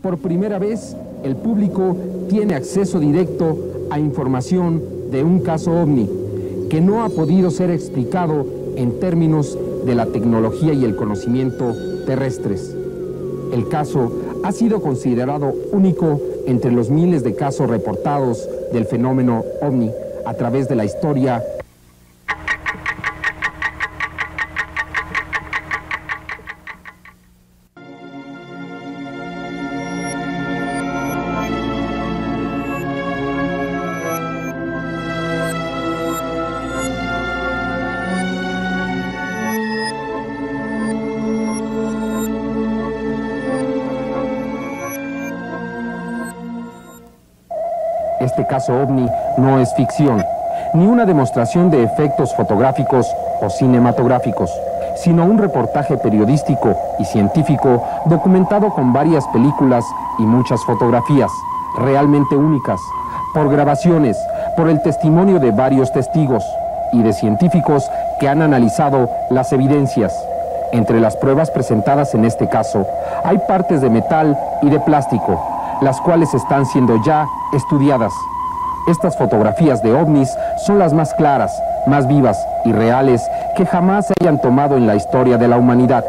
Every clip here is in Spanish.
Por primera vez, el público tiene acceso directo a información de un caso OVNI que no ha podido ser explicado en términos de la tecnología y el conocimiento terrestres. El caso ha sido considerado único entre los miles de casos reportados del fenómeno OVNI a través de la historia. Este caso OVNI no es ficción, ni una demostración de efectos fotográficos o cinematográficos, sino un reportaje periodístico y científico documentado con varias películas y muchas fotografías, realmente únicas, por grabaciones, por el testimonio de varios testigos y de científicos que han analizado las evidencias. Entre las pruebas presentadas en este caso, hay partes de metal y de plástico, las cuales están siendo ya estudiadas. Estas fotografías de ovnis son las más claras, más vivas y reales que jamás se hayan tomado en la historia de la humanidad.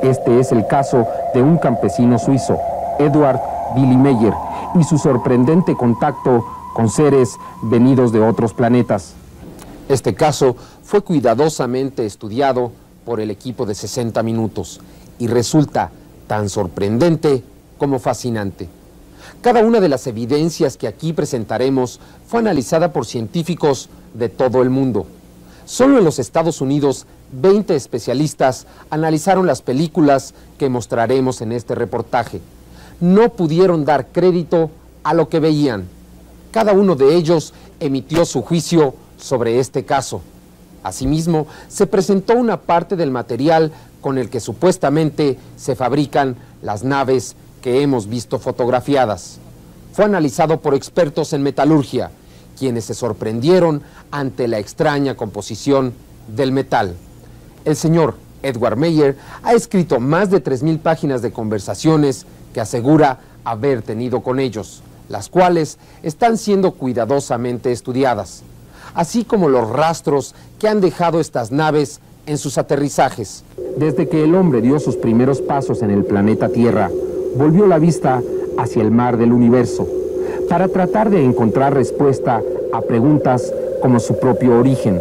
Este es el caso de un campesino suizo, Edward Billy Meyer, y su sorprendente contacto con seres venidos de otros planetas. Este caso fue cuidadosamente estudiado por el equipo de 60 Minutos y resulta tan sorprendente como fascinante. Cada una de las evidencias que aquí presentaremos fue analizada por científicos de todo el mundo. Solo en los Estados Unidos, 20 especialistas analizaron las películas que mostraremos en este reportaje. No pudieron dar crédito a lo que veían. Cada uno de ellos emitió su juicio sobre este caso. Asimismo, se presentó una parte del material con el que supuestamente se fabrican las naves que hemos visto fotografiadas. Fue analizado por expertos en metalurgia, quienes se sorprendieron ante la extraña composición del metal. El señor Edward Meyer ha escrito más de 3,000 páginas de conversaciones que asegura haber tenido con ellos, las cuales están siendo cuidadosamente estudiadas, así como los rastros que han dejado estas naves en sus aterrizajes. Desde que el hombre dio sus primeros pasos en el planeta Tierra, volvió la vista hacia el mar del universo para tratar de encontrar respuesta a preguntas como su propio origen,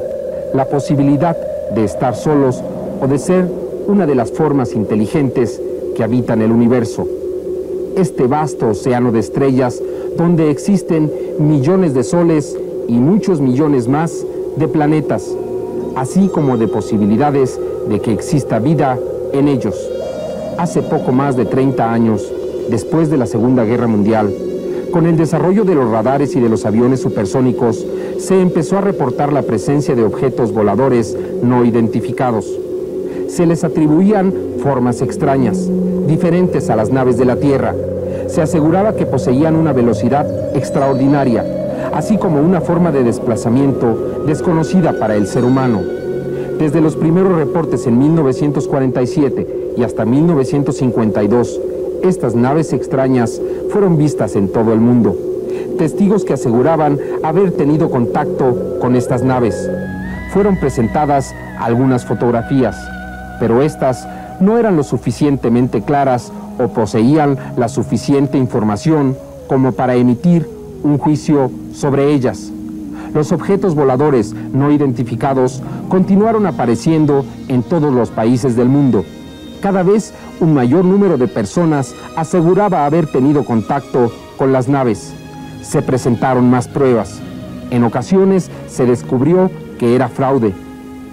la posibilidad de estar solos o de ser una de las formas inteligentes que habitan el universo. Este vasto océano de estrellas donde existen millones de soles y muchos millones más de planetas, así como de posibilidades de que exista vida en ellos. Hace poco más de 30 años, después de la Segunda Guerra Mundial, con el desarrollo de los radares y de los aviones supersónicos, se empezó a reportar la presencia de objetos voladores no identificados. Se les atribuían formas extrañas, diferentes a las naves de la Tierra. Se aseguraba que poseían una velocidad extraordinaria, así como una forma de desplazamiento desconocida para el ser humano. Desde los primeros reportes en 1947 y hasta 1952, estas naves extrañas fueron vistas en todo el mundo. Testigos que aseguraban haber tenido contacto con estas naves. Fueron presentadas algunas fotografías, pero estas no eran lo suficientemente claras o poseían la suficiente información como para emitir un juicio sobre ellas. Los objetos voladores no identificados continuaron apareciendo en todos los países del mundo. Cada vez un mayor número de personas aseguraba haber tenido contacto con las naves. Se presentaron más pruebas. En ocasiones se descubrió que era fraude.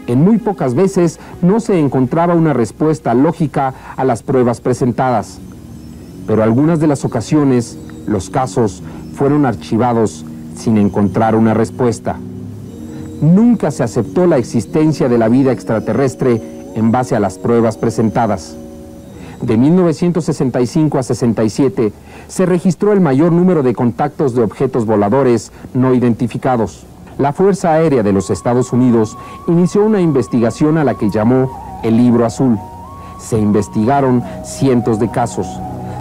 En muy pocas veces no se encontraba una respuesta lógica a las pruebas presentadas. Pero algunas de las ocasiones, los casos fueron archivados sin encontrar una respuesta. Nunca se aceptó la existencia de la vida extraterrestre en base a las pruebas presentadas. De 1965 a 67 se registró el mayor número de contactos de objetos voladores no identificados. La Fuerza Aérea de los Estados Unidos inició una investigación a la que llamó el Libro Azul. Se investigaron cientos de casos.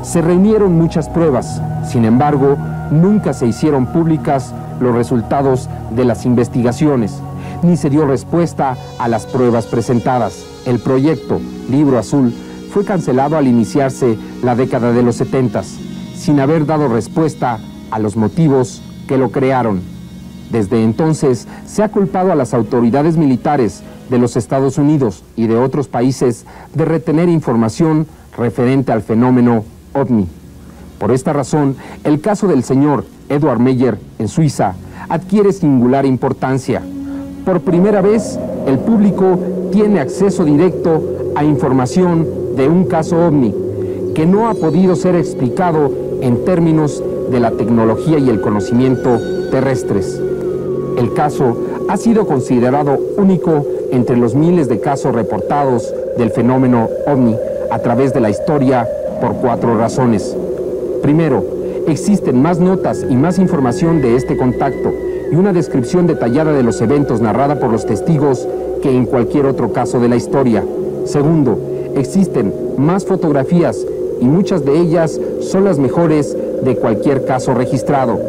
Se reunieron muchas pruebas, sin embargo, nunca se hicieron públicas los resultados de las investigaciones, ni se dio respuesta a las pruebas presentadas. El proyecto Libro Azul fue cancelado al iniciarse la década de los 70, sin haber dado respuesta a los motivos que lo crearon. Desde entonces se ha culpado a las autoridades militares de los Estados Unidos y de otros países de retener información referente al fenómeno OVNI. Por esta razón, el caso del señor Edward Meyer en Suiza adquiere singular importancia. Por primera vez, el público tiene acceso directo a información de un caso OVNI que no ha podido ser explicado en términos de la tecnología y el conocimiento terrestres. El caso ha sido considerado único entre los miles de casos reportados del fenómeno OVNI a través de la historia por 4 razones. Primero, existen más notas y más información de este contacto y una descripción detallada de los eventos narrada por los testigos que en cualquier otro caso de la historia. Segundo, existen más fotografías y muchas de ellas son las mejores de cualquier caso registrado.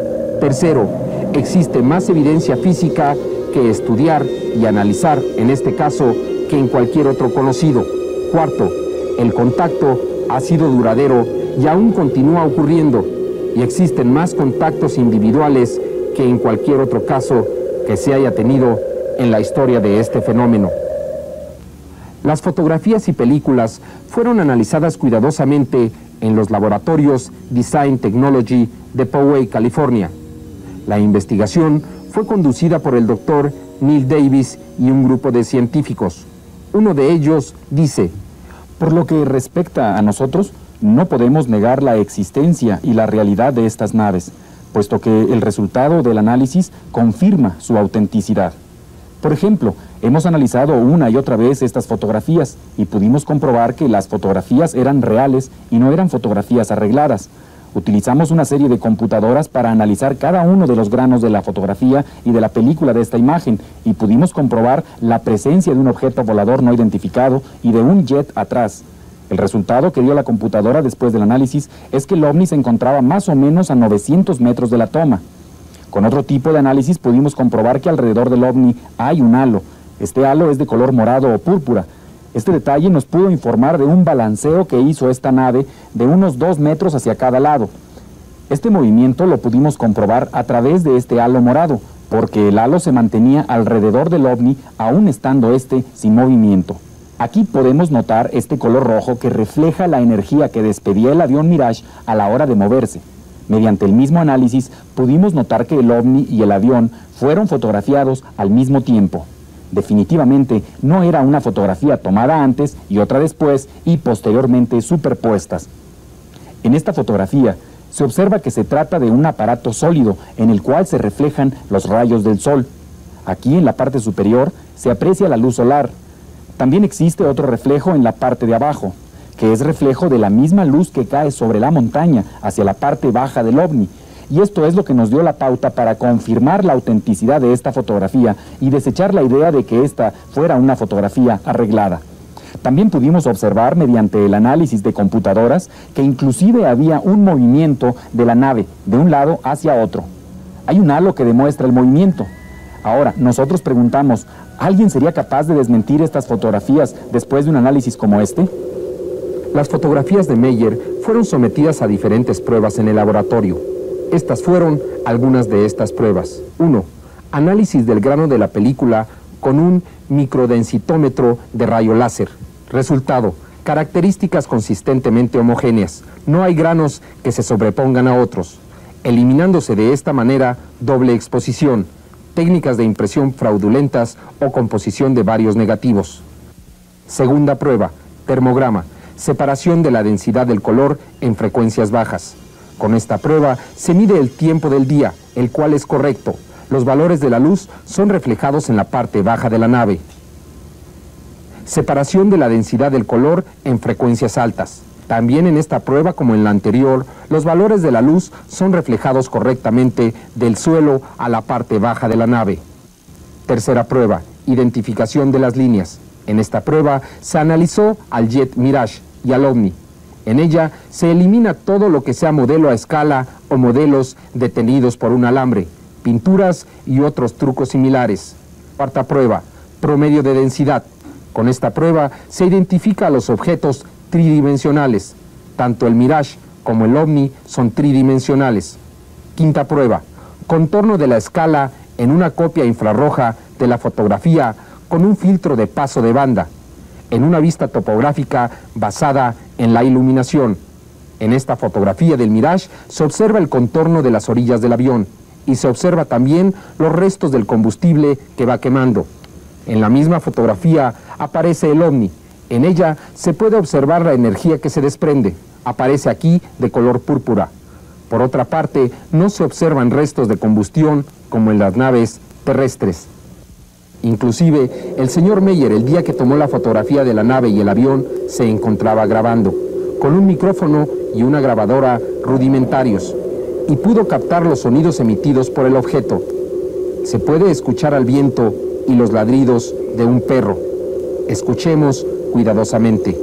Tercero, existe más evidencia física que estudiar y analizar en este caso que en cualquier otro conocido. Cuarto, el contacto ha sido duradero y aún continúa ocurriendo, y existen más contactos individuales que en cualquier otro caso que se haya tenido en la historia de este fenómeno. Las fotografías y películas fueron analizadas cuidadosamente en los laboratorios Design Technology de Poway, California. La investigación fue conducida por el doctor Neil Davis y un grupo de científicos. Uno de ellos dice: por lo que respecta a nosotros, no podemos negar la existencia y la realidad de estas naves, puesto que el resultado del análisis confirma su autenticidad. Por ejemplo, hemos analizado una y otra vez estas fotografías y pudimos comprobar que las fotografías eran reales y no eran fotografías arregladas. Utilizamos una serie de computadoras para analizar cada uno de los granos de la fotografía y de la película de esta imagen y pudimos comprobar la presencia de un objeto volador no identificado y de un jet atrás. El resultado que dio la computadora después del análisis es que el ovni se encontraba más o menos a 900 metros de la toma. Con otro tipo de análisis pudimos comprobar que alrededor del ovni hay un halo. Este halo es de color morado o púrpura. Este detalle nos pudo informar de un balanceo que hizo esta nave de unos 2 metros hacia cada lado. Este movimiento lo pudimos comprobar a través de este halo morado, porque el halo se mantenía alrededor del ovni aún estando este sin movimiento. Aquí podemos notar este color rojo que refleja la energía que despedía el avión Mirage a la hora de moverse. Mediante el mismo análisis pudimos notar que el ovni y el avión fueron fotografiados al mismo tiempo. Definitivamente no era una fotografía tomada antes y otra después y posteriormente superpuestas. En esta fotografía se observa que se trata de un aparato sólido en el cual se reflejan los rayos del sol. Aquí en la parte superior se aprecia la luz solar. También existe otro reflejo en la parte de abajo, que es reflejo de la misma luz que cae sobre la montaña hacia la parte baja del ovni. Y esto es lo que nos dio la pauta para confirmar la autenticidad de esta fotografía y desechar la idea de que esta fuera una fotografía arreglada. También pudimos observar mediante el análisis de computadoras que inclusive había un movimiento de la nave de un lado hacia otro. Hay un halo que demuestra el movimiento. Ahora, nosotros preguntamos, ¿alguien sería capaz de desmentir estas fotografías después de un análisis como este? Las fotografías de Meyer fueron sometidas a diferentes pruebas en el laboratorio. Estas fueron algunas de estas pruebas. 1. Análisis del grano de la película con un microdensitómetro de rayo láser. Resultado: características consistentemente homogéneas. No hay granos que se sobrepongan a otros, eliminándose de esta manera doble exposición, técnicas de impresión fraudulentas o composición de varios negativos. Segunda prueba: termograma. Separación de la densidad del color en frecuencias bajas. Con esta prueba se mide el tiempo del día, el cual es correcto. Los valores de la luz son reflejados en la parte baja de la nave. Separación de la densidad del color en frecuencias altas. También en esta prueba, como en la anterior, los valores de la luz son reflejados correctamente del suelo a la parte baja de la nave. Tercera prueba: identificación de las líneas. En esta prueba se analizó al jet Mirage y al ovni. En ella se elimina todo lo que sea modelo a escala o modelos detenidos por un alambre, pinturas y otros trucos similares. Cuarta prueba, promedio de densidad. Con esta prueba se identifica a los objetos tridimensionales. Tanto el Mirage como el OVNI son tridimensionales. Quinta prueba, contorno de la escala en una copia infrarroja de la fotografía con un filtro de paso de banda, en una vista topográfica basada en la iluminación. En esta fotografía del Mirage se observa el contorno de las orillas del avión y se observa también los restos del combustible que va quemando. En la misma fotografía aparece el OVNI. En ella se puede observar la energía que se desprende. Aparece aquí de color púrpura. Por otra parte, no se observan restos de combustión como en las naves terrestres. Inclusive, el señor Meyer, el día que tomó la fotografía de la nave y el avión, se encontraba grabando, con un micrófono y una grabadora rudimentarios, y pudo captar los sonidos emitidos por el objeto. Se puede escuchar al viento y los ladridos de un perro. Escuchemos cuidadosamente.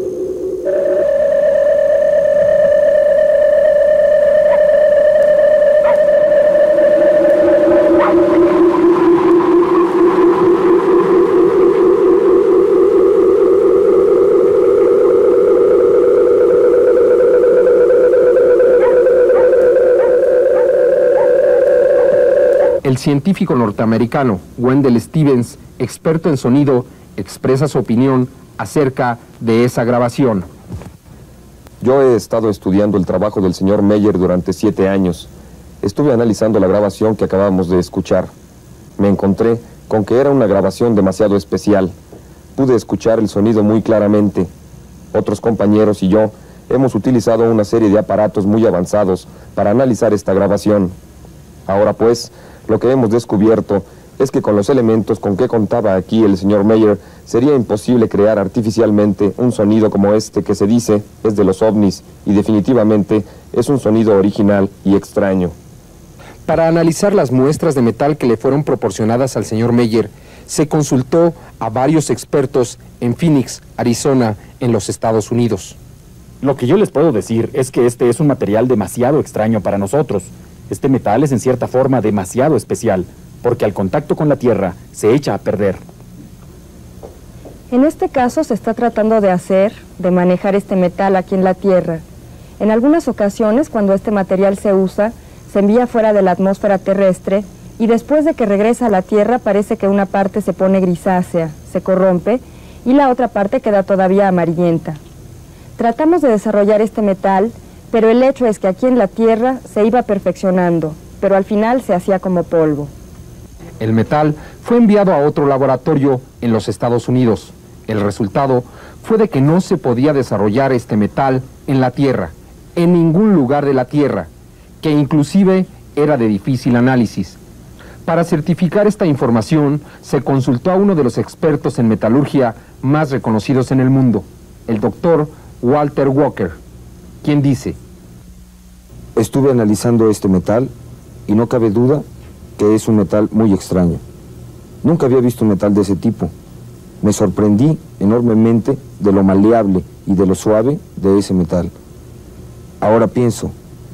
El científico norteamericano Wendell Stevens, experto en sonido, expresa su opinión acerca de esa grabación. Yo he estado estudiando el trabajo del señor Meyer durante 7 años. Estuve analizando la grabación que acabamos de escuchar. Me encontré con que era una grabación demasiado especial. Pude escuchar el sonido muy claramente. Otros compañeros y yo hemos utilizado una serie de aparatos muy avanzados para analizar esta grabación. Ahora pues, lo que hemos descubierto es que con los elementos con que contaba aquí el señor Meyer, sería imposible crear artificialmente un sonido como este que se dice es de los ovnis, y definitivamente es un sonido original y extraño. Para analizar las muestras de metal que le fueron proporcionadas al señor Meyer, se consultó a varios expertos en Phoenix, Arizona, en los Estados Unidos. Lo que yo les puedo decir es que este es un material demasiado extraño para nosotros. Este metal es en cierta forma demasiado especial, porque al contacto con la Tierra se echa a perder. En este caso se está tratando de manejar este metal aquí en la Tierra. En algunas ocasiones, cuando este material se usa, se envía fuera de la atmósfera terrestre y después de que regresa a la Tierra parece que una parte se pone grisácea, se corrompe, y la otra parte queda todavía amarillenta. Tratamos de desarrollar este metal, pero el hecho es que aquí en la Tierra se iba perfeccionando, pero al final se hacía como polvo. El metal fue enviado a otro laboratorio en los Estados Unidos. El resultado fue de que no se podía desarrollar este metal en la Tierra, en ningún lugar de la Tierra, que inclusive era de difícil análisis. Para certificar esta información, se consultó a uno de los expertos en metalurgia más reconocidos en el mundo, el doctor Walter Walker, quien dice: estuve analizando este metal y no cabe duda que es un metal muy extraño. Nunca había visto un metal de ese tipo. Me sorprendí enormemente de lo maleable y de lo suave de ese metal. Ahora pienso,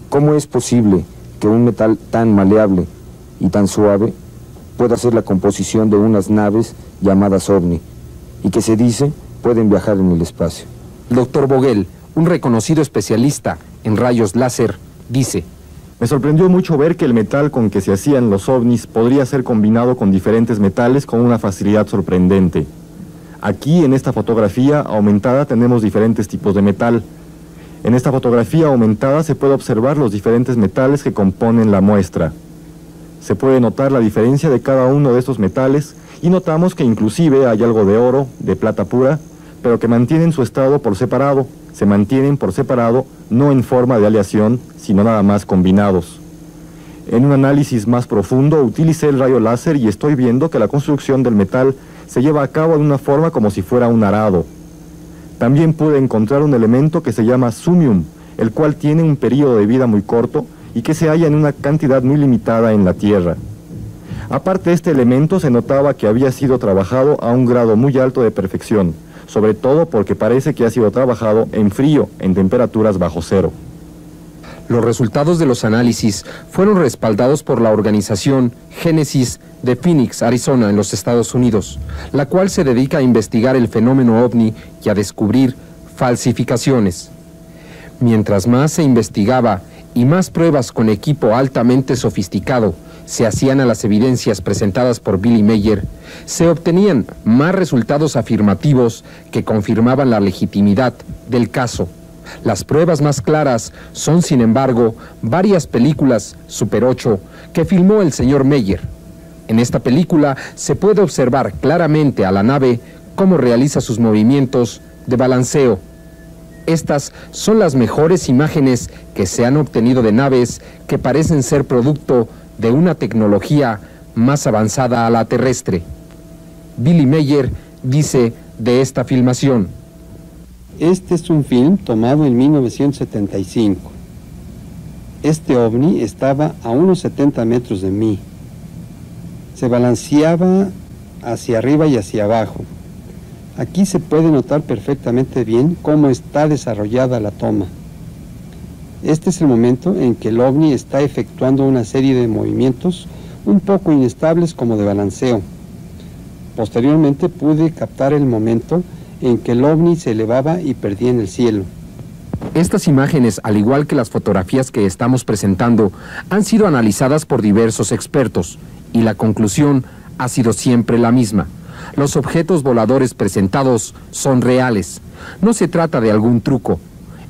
¿cómo es posible que un metal tan maleable y tan suave pueda ser la composición de unas naves llamadas OVNI y que se dice pueden viajar en el espacio? El doctor Vogel, un reconocido especialista en rayos láser, dice: me sorprendió mucho ver que el metal con que se hacían los ovnis podría ser combinado con diferentes metales con una facilidad sorprendente. Aquí en esta fotografía aumentada tenemos diferentes tipos de metal. En esta fotografía aumentada se puede observar los diferentes metales que componen la muestra. Se puede notar la diferencia de cada uno de estos metales y notamos que inclusive hay algo de oro, de plata pura, pero que mantienen su estado por separado. Se mantienen por separado, no en forma de aleación, sino nada más combinados. En un análisis más profundo utilicé el rayo láser y estoy viendo que la construcción del metal se lleva a cabo de una forma como si fuera un arado. También pude encontrar un elemento que se llama sumium, el cual tiene un periodo de vida muy corto y que se halla en una cantidad muy limitada en la Tierra. Aparte de este elemento se notaba que había sido trabajado a un grado muy alto de perfección. sobre todo porque parece que ha sido trabajado en frío, en temperaturas bajo cero. Los resultados de los análisis fueron respaldados por la organización Génesis de Phoenix, Arizona, en los Estados Unidos, la cual se dedica a investigar el fenómeno ovni y a descubrir falsificaciones. Mientras más se investigaba y más pruebas con equipo altamente sofisticado se hacían a las evidencias presentadas por Billy Meier, se obtenían más resultados afirmativos que confirmaban la legitimidad del caso. Las pruebas más claras son, sin embargo, varias películas Super 8 que filmó el señor Meier. En esta película se puede observar claramente a la nave cómo realiza sus movimientos de balanceo. Estas son las mejores imágenes que se han obtenido de naves que parecen ser producto de una tecnología más avanzada a la terrestre. Billy Meier dice de esta filmación: este es un film tomado en 1975. Este ovni estaba a unos 70 metros de mí. Se balanceaba hacia arriba y hacia abajo. Aquí se puede notar perfectamente bien cómo está desarrollada la toma. Este es el momento en que el ovni está efectuando una serie de movimientos un poco inestables como de balanceo. Posteriormente pude captar el momento en que el ovni se elevaba y perdía en el cielo. Estas imágenes, al igual que las fotografías que estamos presentando, han sido analizadas por diversos expertos y la conclusión ha sido siempre la misma. Los objetos voladores presentados son reales. No se trata de algún truco.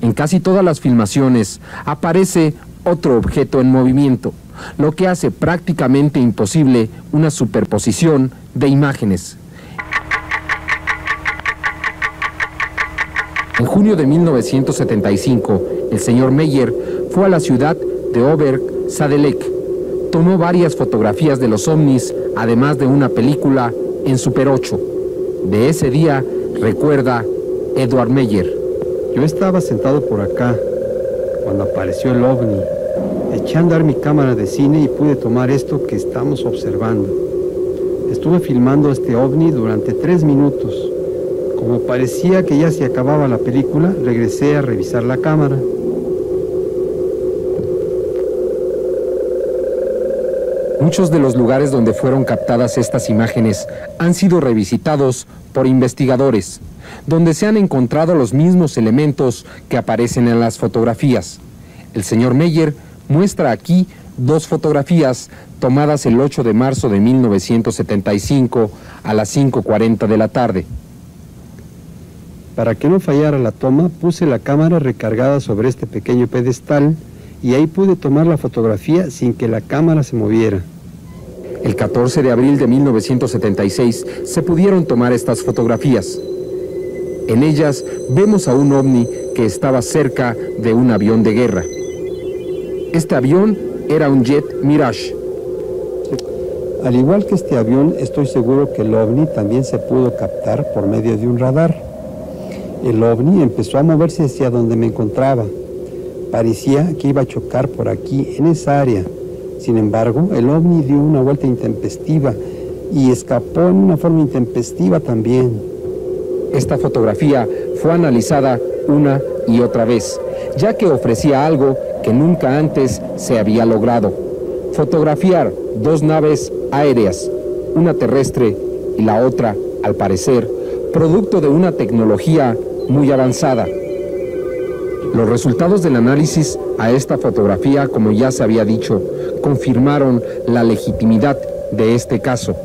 En casi todas las filmaciones aparece otro objeto en movimiento, lo que hace prácticamente imposible una superposición de imágenes. En junio de 1975, el señor Meier fue a la ciudad de Oberg-Sadelek. Tomó varias fotografías de los ovnis, además de una película en Super 8. De ese día recuerda Edward Meier: yo estaba sentado por acá cuando apareció el ovni. Eché a andar mi cámara de cine y pude tomar esto que estamos observando. Estuve filmando este ovni durante 3 minutos. Como parecía que ya se acababa la película, regresé a revisar la cámara. Muchos de los lugares donde fueron captadas estas imágenes han sido revisitados por investigadores, donde se han encontrado los mismos elementos que aparecen en las fotografías. El señor Meier muestra aquí 2 fotografías tomadas el 8 de marzo de 1975 a las 5:40 de la tarde. Para que no fallara la toma, puse la cámara recargada sobre este pequeño pedestal y ahí pude tomar la fotografía sin que la cámara se moviera. El 14 de abril de 1976 se pudieron tomar estas fotografías. En ellas vemos a un ovni que estaba cerca de un avión de guerra. Este avión era un jet Mirage. Al igual que este avión, estoy seguro que el ovni también se pudo captar por medio de un radar. El ovni empezó a moverse hacia donde me encontraba. Parecía que iba a chocar por aquí, en esa área. Sin embargo, el ovni dio una vuelta intempestiva y escapó en una forma intempestiva también. Esta fotografía fue analizada una y otra vez, ya que ofrecía algo que nunca antes se había logrado: fotografiar 2 naves aéreas, una terrestre y la otra, al parecer, producto de una tecnología muy avanzada. Los resultados del análisis a esta fotografía, como ya se había dicho, confirmaron la legitimidad de este caso.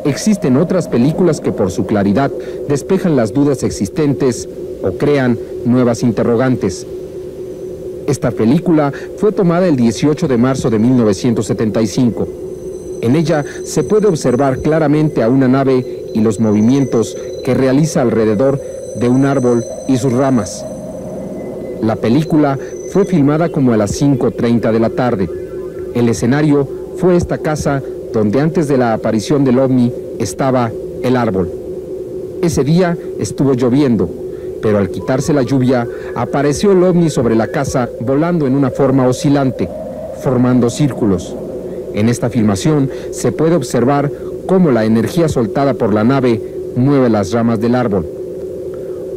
Existen otras películas que por su claridad despejan las dudas existentes o crean nuevas interrogantes. Esta película fue tomada el 18 de marzo de 1975. En ella se puede observar claramente a una nave y los movimientos que realiza alrededor de un árbol y sus ramas. La película fue filmada como a las 5:30 de la tarde. El escenario fue esta casa donde antes de la aparición del ovni estaba el árbol. Ese día estuvo lloviendo, pero al quitarse la lluvia apareció el ovni sobre la casa volando en una forma oscilante, formando círculos. En esta filmación se puede observar cómo la energía soltada por la nave mueve las ramas del árbol.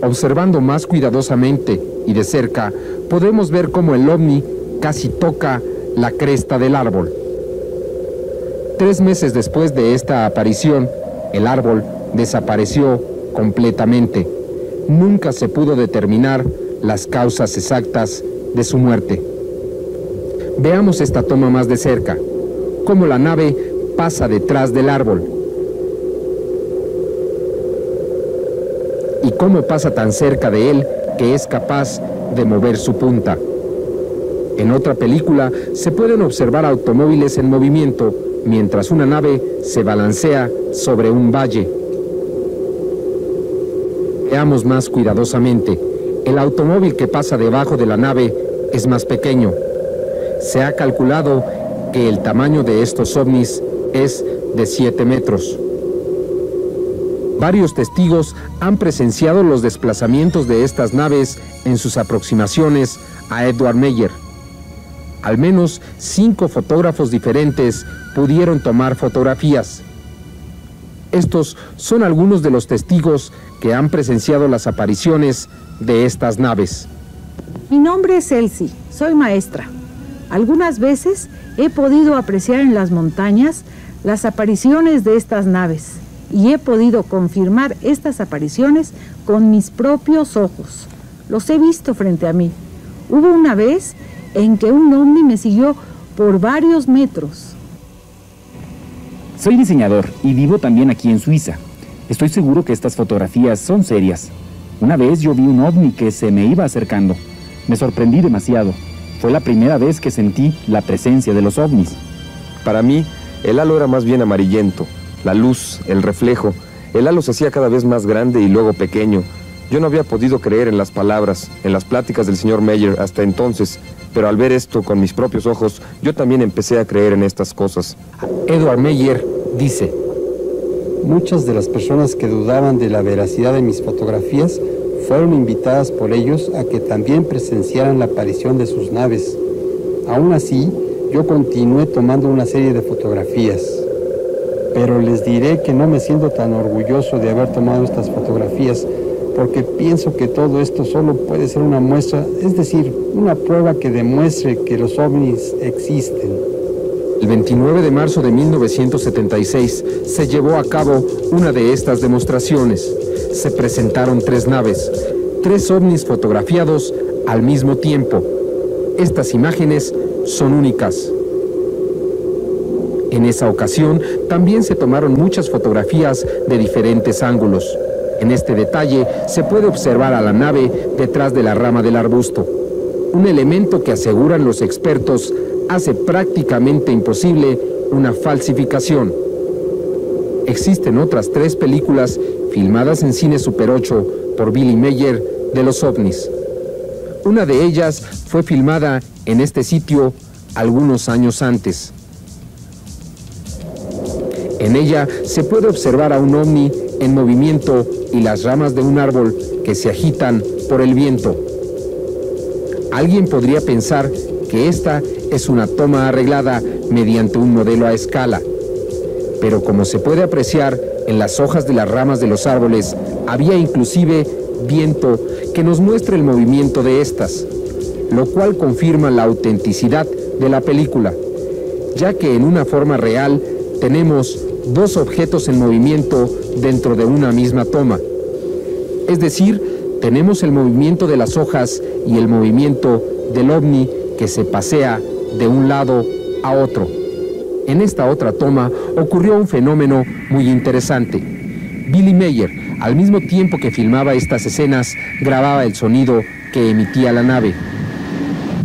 Observando más cuidadosamente y de cerca, podemos ver cómo el ovni casi toca la cresta del árbol. 3 meses después de esta aparición, el árbol desapareció completamente. Nunca se pudo determinar las causas exactas de su muerte. Veamos esta toma más de cerca, cómo la nave pasa detrás del árbol. Y cómo pasa tan cerca de él que es capaz de mover su punta. En otra película se pueden observar automóviles en movimiento mientras una nave se balancea sobre un valle. Veamos más cuidadosamente. El automóvil que pasa debajo de la nave es más pequeño. Se ha calculado que el tamaño de estos ovnis es de 7 metros. Varios testigos han presenciado los desplazamientos de estas naves en sus aproximaciones a Edward Meyer. Al menos 5 fotógrafos diferentes pudieron tomar fotografías. Estos son algunos de los testigos que han presenciado las apariciones de estas naves. Mi nombre es Elsie, soy maestra. Algunas veces he podido apreciar en las montañas las apariciones de estas naves y he podido confirmar estas apariciones con mis propios ojos. Los he visto frente a mí. Hubo una vez en que un ovni me siguió por varios metros. Soy diseñador y vivo también aquí en Suiza. Estoy seguro que estas fotografías son serias. Una vez yo vi un ovni que se me iba acercando. Me sorprendí demasiado. Fue la primera vez que sentí la presencia de los ovnis. Para mí, el halo era más bien amarillento. La luz, el reflejo. El halo se hacía cada vez más grande y luego pequeño. Yo no había podido creer en las palabras, en las pláticas del señor Meyer hasta entonces, pero al ver esto con mis propios ojos, yo también empecé a creer en estas cosas. Edward Meyer dice: Muchas de las personas que dudaban de la veracidad de mis fotografías fueron invitadas por ellos a que también presenciaran la aparición de sus naves. Aún así, yo continué tomando una serie de fotografías. Pero les diré que no me siento tan orgulloso de haber tomado estas fotografías, porque pienso que todo esto solo puede ser una muestra, es decir, una prueba que demuestre que los ovnis existen. El 29 de marzo de 1976 se llevó a cabo una de estas demostraciones. Se presentaron 3 naves, 3 ovnis fotografiados al mismo tiempo. Estas imágenes son únicas. En esa ocasión también se tomaron muchas fotografías de diferentes ángulos. En este detalle se puede observar a la nave detrás de la rama del arbusto, un elemento que aseguran los expertos hace prácticamente imposible una falsificación. Existen otras 3 películas filmadas en Cine Super 8 por Billy Meyer de los ovnis. Una de ellas fue filmada en este sitio algunos años antes. En ella se puede observar a un ovni en movimiento y las ramas de un árbol que se agitan por el viento. Alguien podría pensar que esta es una toma arreglada mediante un modelo a escala, pero como se puede apreciar en las hojas de las ramas de los árboles, había inclusive viento que nos muestra el movimiento de estas, lo cual confirma la autenticidad de la película, ya que en una forma real tenemos 2 objetos en movimiento dentro de una misma toma. Es decir, tenemos el movimiento de las hojas y el movimiento del ovni que se pasea de un lado a otro. En esta otra toma ocurrió un fenómeno muy interesante. Billy Meyer, al mismo tiempo que filmaba estas escenas, grababa el sonido que emitía la nave.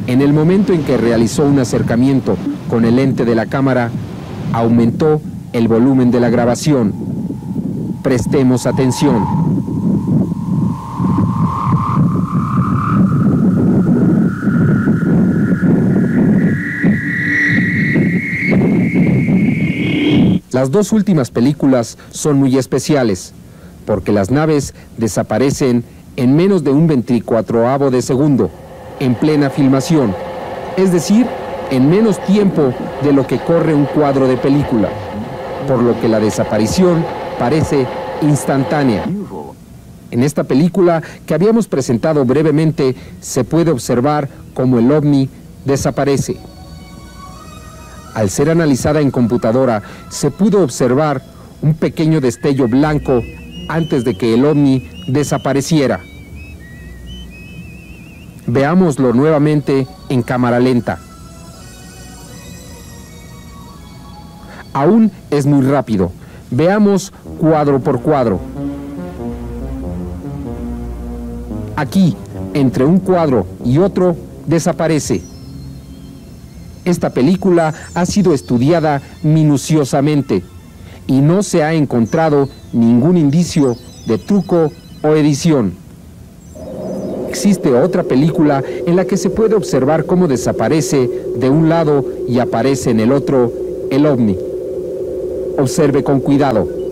En el momento en que realizó un acercamiento con el lente de la cámara, aumentó el volumen de la grabación. Prestemos atención. Las 2 últimas películas son muy especiales, porque las naves desaparecen en menos de un 24avo de segundo, en plena filmación, es decir, en menos tiempo de lo que corre un cuadro de película, por lo que la desaparición parece instantánea. En esta película que habíamos presentado brevemente, se puede observar cómo el ovni desaparece. Al ser analizada en computadora, se pudo observar un pequeño destello blanco antes de que el ovni desapareciera. Veámoslo nuevamente en cámara lenta. Aún es muy rápido. Veamos cuadro por cuadro. Aquí, entre un cuadro y otro, desaparece. Esta película ha sido estudiada minuciosamente y no se ha encontrado ningún indicio de truco o edición. Existe otra película en la que se puede observar cómo desaparece de un lado y aparece en el otro el ovni. Observe con cuidado.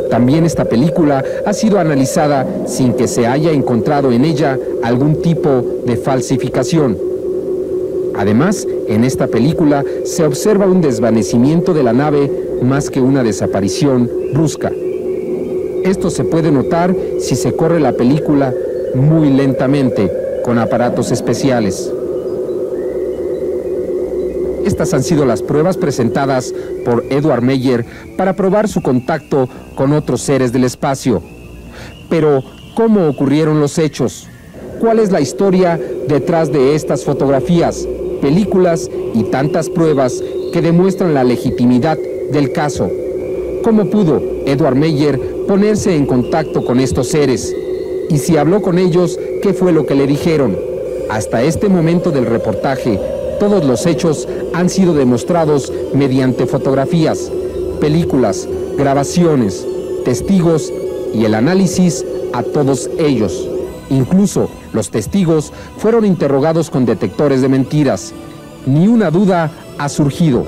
También esta película ha sido analizada sin que se haya encontrado en ella algún tipo de falsificación. Además, en esta película se observa un desvanecimiento de la nave más que una desaparición brusca. Esto se puede notar si se corre la película muy lentamente con aparatos especiales. Estas han sido las pruebas presentadas por Edward Meyer para probar su contacto con otros seres del espacio. Pero, ¿cómo ocurrieron los hechos? ¿Cuál es la historia detrás de estas fotografías, películas y tantas pruebas que demuestran la legitimidad del caso? ¿Cómo pudo Edward Meyer ponerse en contacto con estos seres? Y si habló con ellos, ¿qué fue lo que le dijeron? Hasta este momento del reportaje, todos los hechos han sido demostrados mediante fotografías, películas, grabaciones, testigos y el análisis a todos ellos. Incluso los testigos fueron interrogados con detectores de mentiras. Ni una duda ha surgido.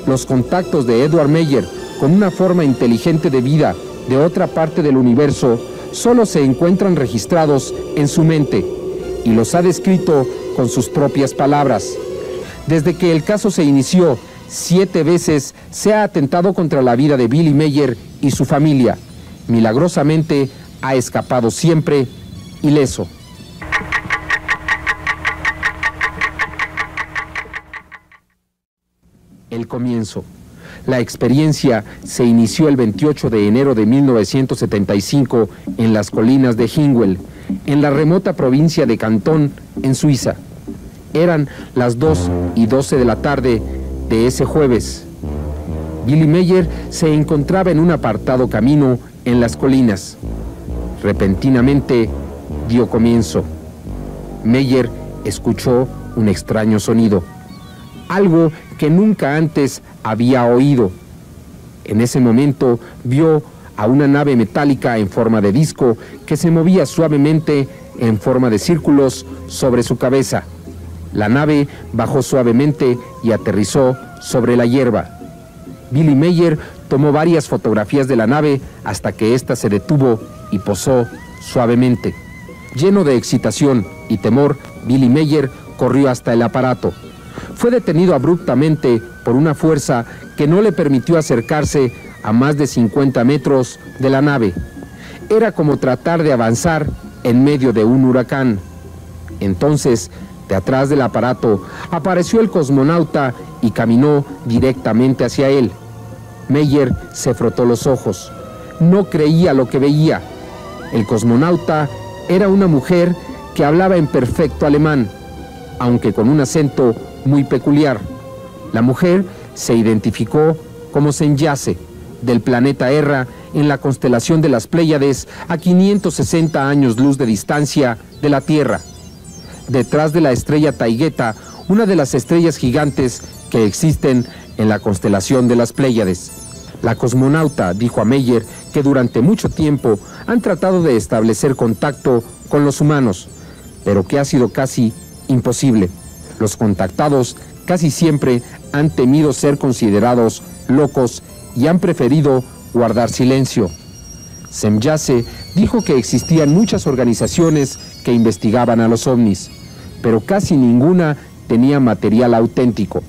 Los contactos de Edward Meyer con una forma inteligente de vida de otra parte del universo solo se encuentran registrados en su mente y los ha descrito con sus propias palabras. Desde que el caso se inició, 7 veces se ha atentado contra la vida de Billy Meyer y su familia. Milagrosamente ha escapado siempre ileso. El comienzo. La experiencia se inició el 28 de enero de 1975 en las colinas de Hingwell, en la remota provincia de Cantón, en Suiza. Eran las 2:12 de la tarde de ese jueves. Billy Meyer se encontraba en un apartado camino en las colinas. Repentinamente dio comienzo. Meyer escuchó un extraño sonido, algo que nunca antes había oído. En ese momento vio a una nave metálica en forma de disco que se movía suavemente en forma de círculos sobre su cabeza. La nave bajó suavemente y aterrizó sobre la hierba. Billy Meyer tomó varias fotografías de la nave hasta que ésta se detuvo y posó suavemente. Lleno de excitación y temor, Billy Meyer corrió hasta el aparato. Fue detenido abruptamente por una fuerza que no le permitió acercarse a más de 50 metros de la nave. Era como tratar de avanzar en medio de un huracán. Entonces, de atrás del aparato, apareció el cosmonauta y caminó directamente hacia él. Meyer se frotó los ojos. No creía lo que veía. El cosmonauta era una mujer que hablaba en perfecto alemán, aunque con un acento muy peculiar. La mujer se identificó como Semjase, del planeta Erra, en la constelación de las Pléyades, a 560 años luz de distancia de la Tierra. Detrás de la estrella Taygeta, una de las estrellas gigantes que existen en la constelación de las Pléyades. La cosmonauta dijo a Meyer que durante mucho tiempo han tratado de establecer contacto con los humanos, pero que ha sido casi imposible. Los contactados casi siempre han temido ser considerados locos y han preferido guardar silencio. Semjase dijo que existían muchas organizaciones que investigaban a los ovnis, pero casi ninguna tenía material auténtico.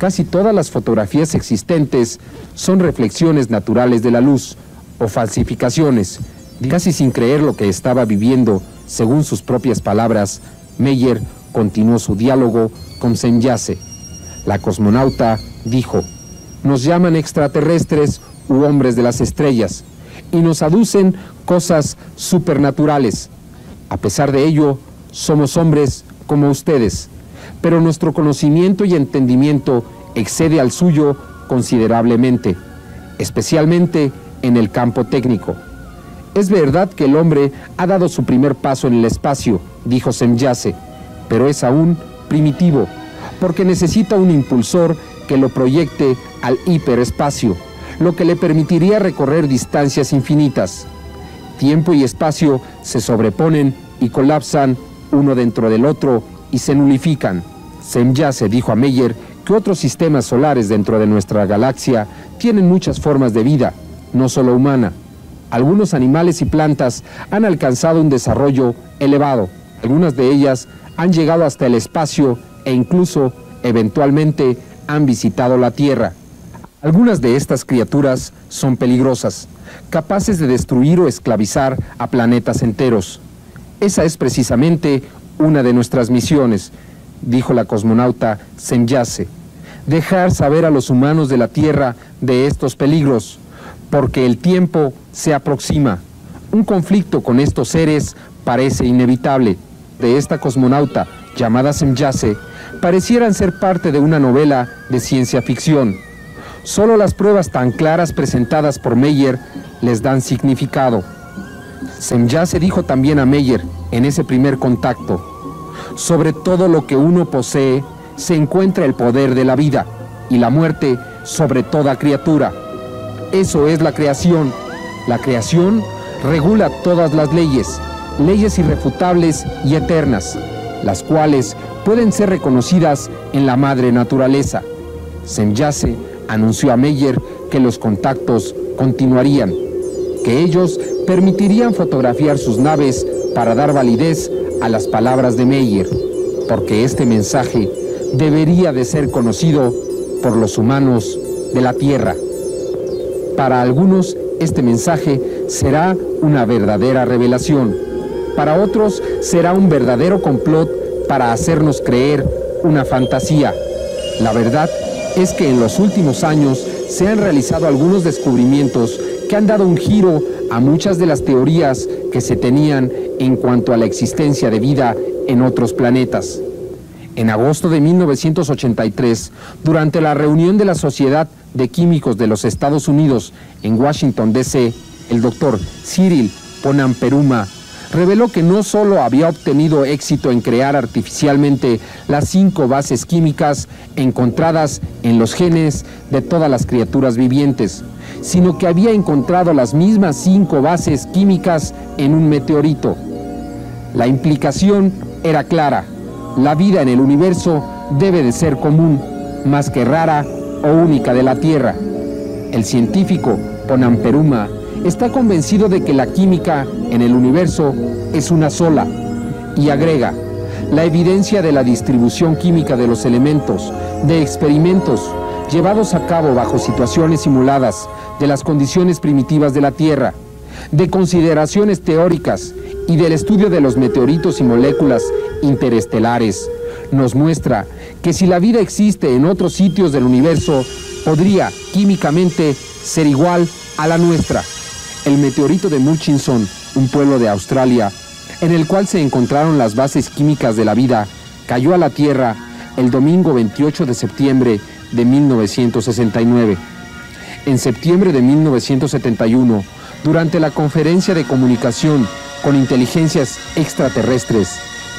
casi todas las fotografías existentes son reflexiones naturales de la luz o falsificaciones. Casi sin creer lo que estaba viviendo, según sus propias palabras, Meyer continuó su diálogo con Semjase. La cosmonauta dijo: nos llaman extraterrestres u hombres de las estrellas y nos aducen cosas supernaturales. A pesar de ello, somos hombres como ustedes, pero nuestro conocimiento y entendimiento excede al suyo considerablemente, especialmente en el campo técnico. Es verdad que el hombre ha dado su primer paso en el espacio, dijo Semjase, pero es aún primitivo, porque necesita un impulsor que lo proyecte al hiperespacio, lo que le permitiría recorrer distancias infinitas. Tiempo y espacio se sobreponen y colapsan uno dentro del otro y se nulifican. Semjase dijo a Meyer que otros sistemas solares dentro de nuestra galaxia tienen muchas formas de vida, no solo humana. Algunos animales y plantas han alcanzado un desarrollo elevado. Algunas de ellas han llegado hasta el espacio e incluso, eventualmente, han visitado la Tierra. Algunas de estas criaturas son peligrosas, capaces de destruir o esclavizar a planetas enteros. Esa es precisamente una de nuestras misiones, dijo la cosmonauta Semjase, dejar saber a los humanos de la Tierra de estos peligros, porque el tiempo se aproxima. Un conflicto con estos seres parece inevitable. De esta cosmonauta, llamada Semjase, parecieran ser parte de una novela de ciencia ficción. Solo las pruebas tan claras presentadas por Meyer les dan significado. Semjase dijo también a Meyer, en ese primer contacto: sobre todo lo que uno posee se encuentra el poder de la vida, y la muerte sobre toda criatura. Eso es la creación. La creación regula todas las leyes, leyes irrefutables y eternas, las cuales pueden ser reconocidas en la madre naturaleza. Semjase anunció a Meyer que los contactos continuarían, que ellos permitirían fotografiar sus naves para dar validez a las palabras de Meyer, porque este mensaje debería de ser conocido por los humanos de la Tierra. Para algunos, este mensaje será una verdadera revelación. Para otros, será un verdadero complot para hacernos creer una fantasía. La verdad es que en los últimos años se han realizado algunos descubrimientos que han dado un giro a muchas de las teorías que se tenían en cuanto a la existencia de vida en otros planetas. En agosto de 1983, durante la reunión de la Sociedad de Químicos de los Estados Unidos en Washington, D.C., el doctor Cyril Ponamperuma reveló que no solo había obtenido éxito en crear artificialmente las 5 bases químicas encontradas en los genes de todas las criaturas vivientes, sino que había encontrado las mismas 5 bases químicas en un meteorito. La implicación era clara: la vida en el universo debe de ser común, más que rara o única de la Tierra. El científico Ponamperuma está convencido de que la química en el universo es una sola, y agrega: la evidencia de la distribución química de los elementos, de experimentos llevados a cabo bajo situaciones simuladas de las condiciones primitivas de la Tierra, de consideraciones teóricas y del estudio de los meteoritos y moléculas interestelares, nos muestra que si la vida existe en otros sitios del universo, podría químicamente ser igual a la nuestra. El meteorito de Murchison, un pueblo de Australia, en el cual se encontraron las bases químicas de la vida, cayó a la Tierra el domingo 28 de septiembre de 1969. En septiembre de 1971, durante la conferencia de comunicación con inteligencias extraterrestres,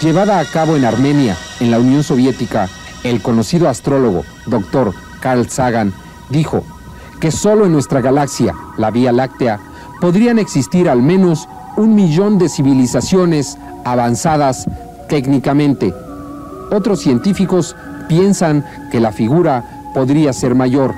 llevada a cabo en Armenia, en la Unión Soviética, el conocido astrólogo Dr. Carl Sagan dijo que solo en nuestra galaxia, la Vía Láctea, podrían existir al menos 1 millón de civilizaciones avanzadas técnicamente. Otros científicos piensan que la figura podría ser mayor.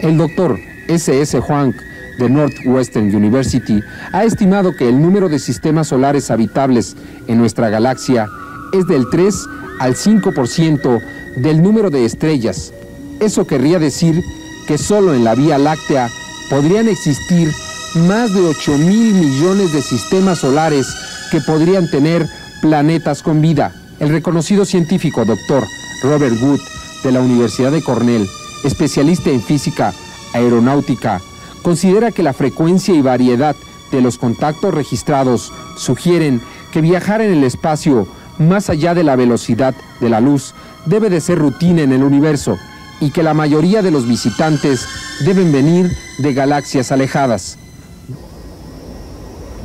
El doctor S.S. Huang de Northwestern University ha estimado que el número de sistemas solares habitables en nuestra galaxia es del 3 al 5% del número de estrellas. Eso querría decir que solo en la Vía Láctea podrían existir más de 8,000 millones de sistemas solares que podrían tener planetas con vida. El reconocido científico Dr. Robert Wood de la Universidad de Cornell, especialista en física aeronáutica, considera que la frecuencia y variedad de los contactos registrados sugieren que viajar en el espacio más allá de la velocidad de la luz debe de ser rutina en el universo y que la mayoría de los visitantes deben venir de galaxias alejadas.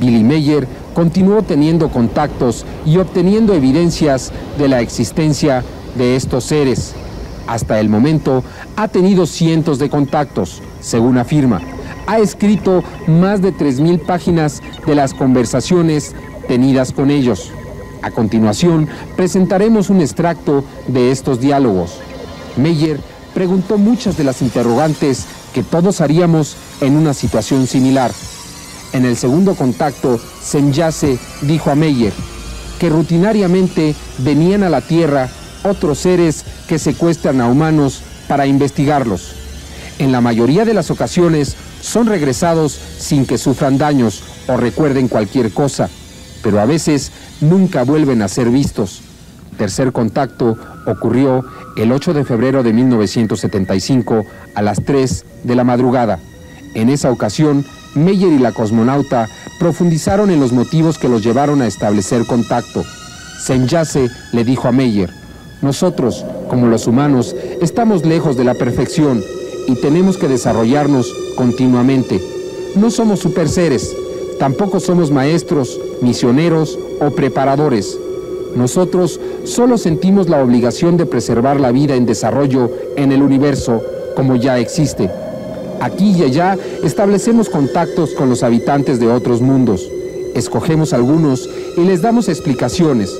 Billy Meier continuó teniendo contactos y obteniendo evidencias de la existencia de estos seres. Hasta el momento ha tenido cientos de contactos, según afirma. Ha escrito más de 3,000 páginas de las conversaciones tenidas con ellos. A continuación, presentaremos un extracto de estos diálogos. Meier preguntó muchas de las interrogantes que todos haríamos en una situación similar. En el segundo contacto, Semjase dijo a Meier que rutinariamente venían a la Tierra otros seres que secuestran a humanos para investigarlos. En la mayoría de las ocasiones son regresados sin que sufran daños o recuerden cualquier cosa, pero a veces nunca vuelven a ser vistos. Tercer contacto ocurrió el 8 de febrero de 1975 a las 3 de la madrugada. En esa ocasión, Meier y la cosmonauta profundizaron en los motivos que los llevaron a establecer contacto. Semjase le dijo a Meier: nosotros, como los humanos, estamos lejos de la perfección y tenemos que desarrollarnos continuamente. No somos superseres, tampoco somos maestros, misioneros o preparadores. Nosotros solo sentimos la obligación de preservar la vida en desarrollo en el universo como ya existe. Aquí y allá establecemos contactos con los habitantes de otros mundos. Escogemos algunos y les damos explicaciones,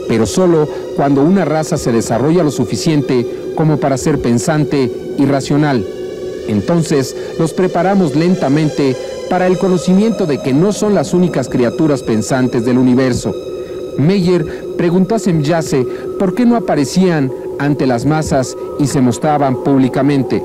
pero solo cuando una raza se desarrolla lo suficiente como para ser pensante y racional. Entonces los preparamos lentamente para el conocimiento de que no son las únicas criaturas pensantes del universo. Meier preguntó a Semjase por qué no aparecían ante las masas y se mostraban públicamente.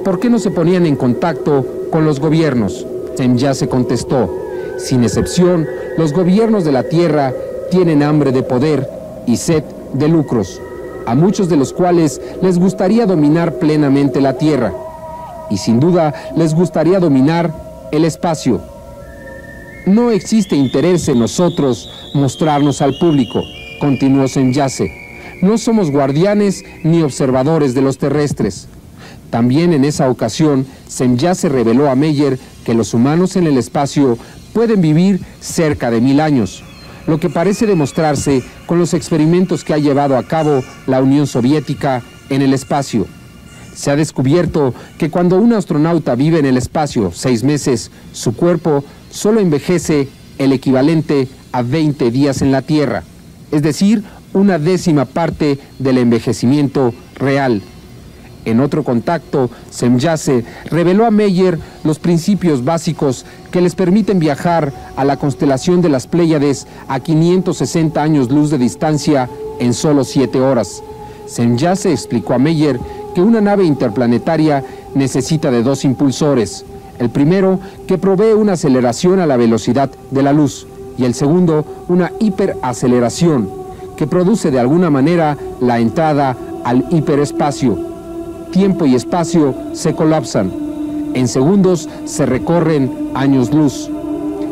¿Por qué no se ponían en contacto con los gobiernos? Semjase contestó: sin excepción, los gobiernos de la Tierra tienen hambre de poder y sed de lucros, a muchos de los cuales les gustaría dominar plenamente la Tierra, y sin duda les gustaría dominar el espacio. No existe interés en nosotros mostrarnos al público, continuó Semjase. No somos guardianes ni observadores de los terrestres. También en esa ocasión, Semjase reveló a Meier que los humanos en el espacio pueden vivir cerca de 1000 años, lo que parece demostrarse con los experimentos que ha llevado a cabo la Unión Soviética en el espacio. Se ha descubierto que cuando un astronauta vive en el espacio 6 meses, su cuerpo solo envejece el equivalente a 20 días en la Tierra, es decir, 1/10 parte del envejecimiento real. En otro contacto, Semjase reveló a Meier los principios básicos que les permiten viajar a la constelación de las Pléyades a 560 años luz de distancia en solo 7 horas. Semjase explicó a Meier que una nave interplanetaria necesita de 2 impulsores. El primero, que provee una aceleración a la velocidad de la luz, y el segundo, una hiperaceleración, que produce de alguna manera la entrada al hiperespacio. Tiempo y espacio se colapsan. En segundos se recorren años luz.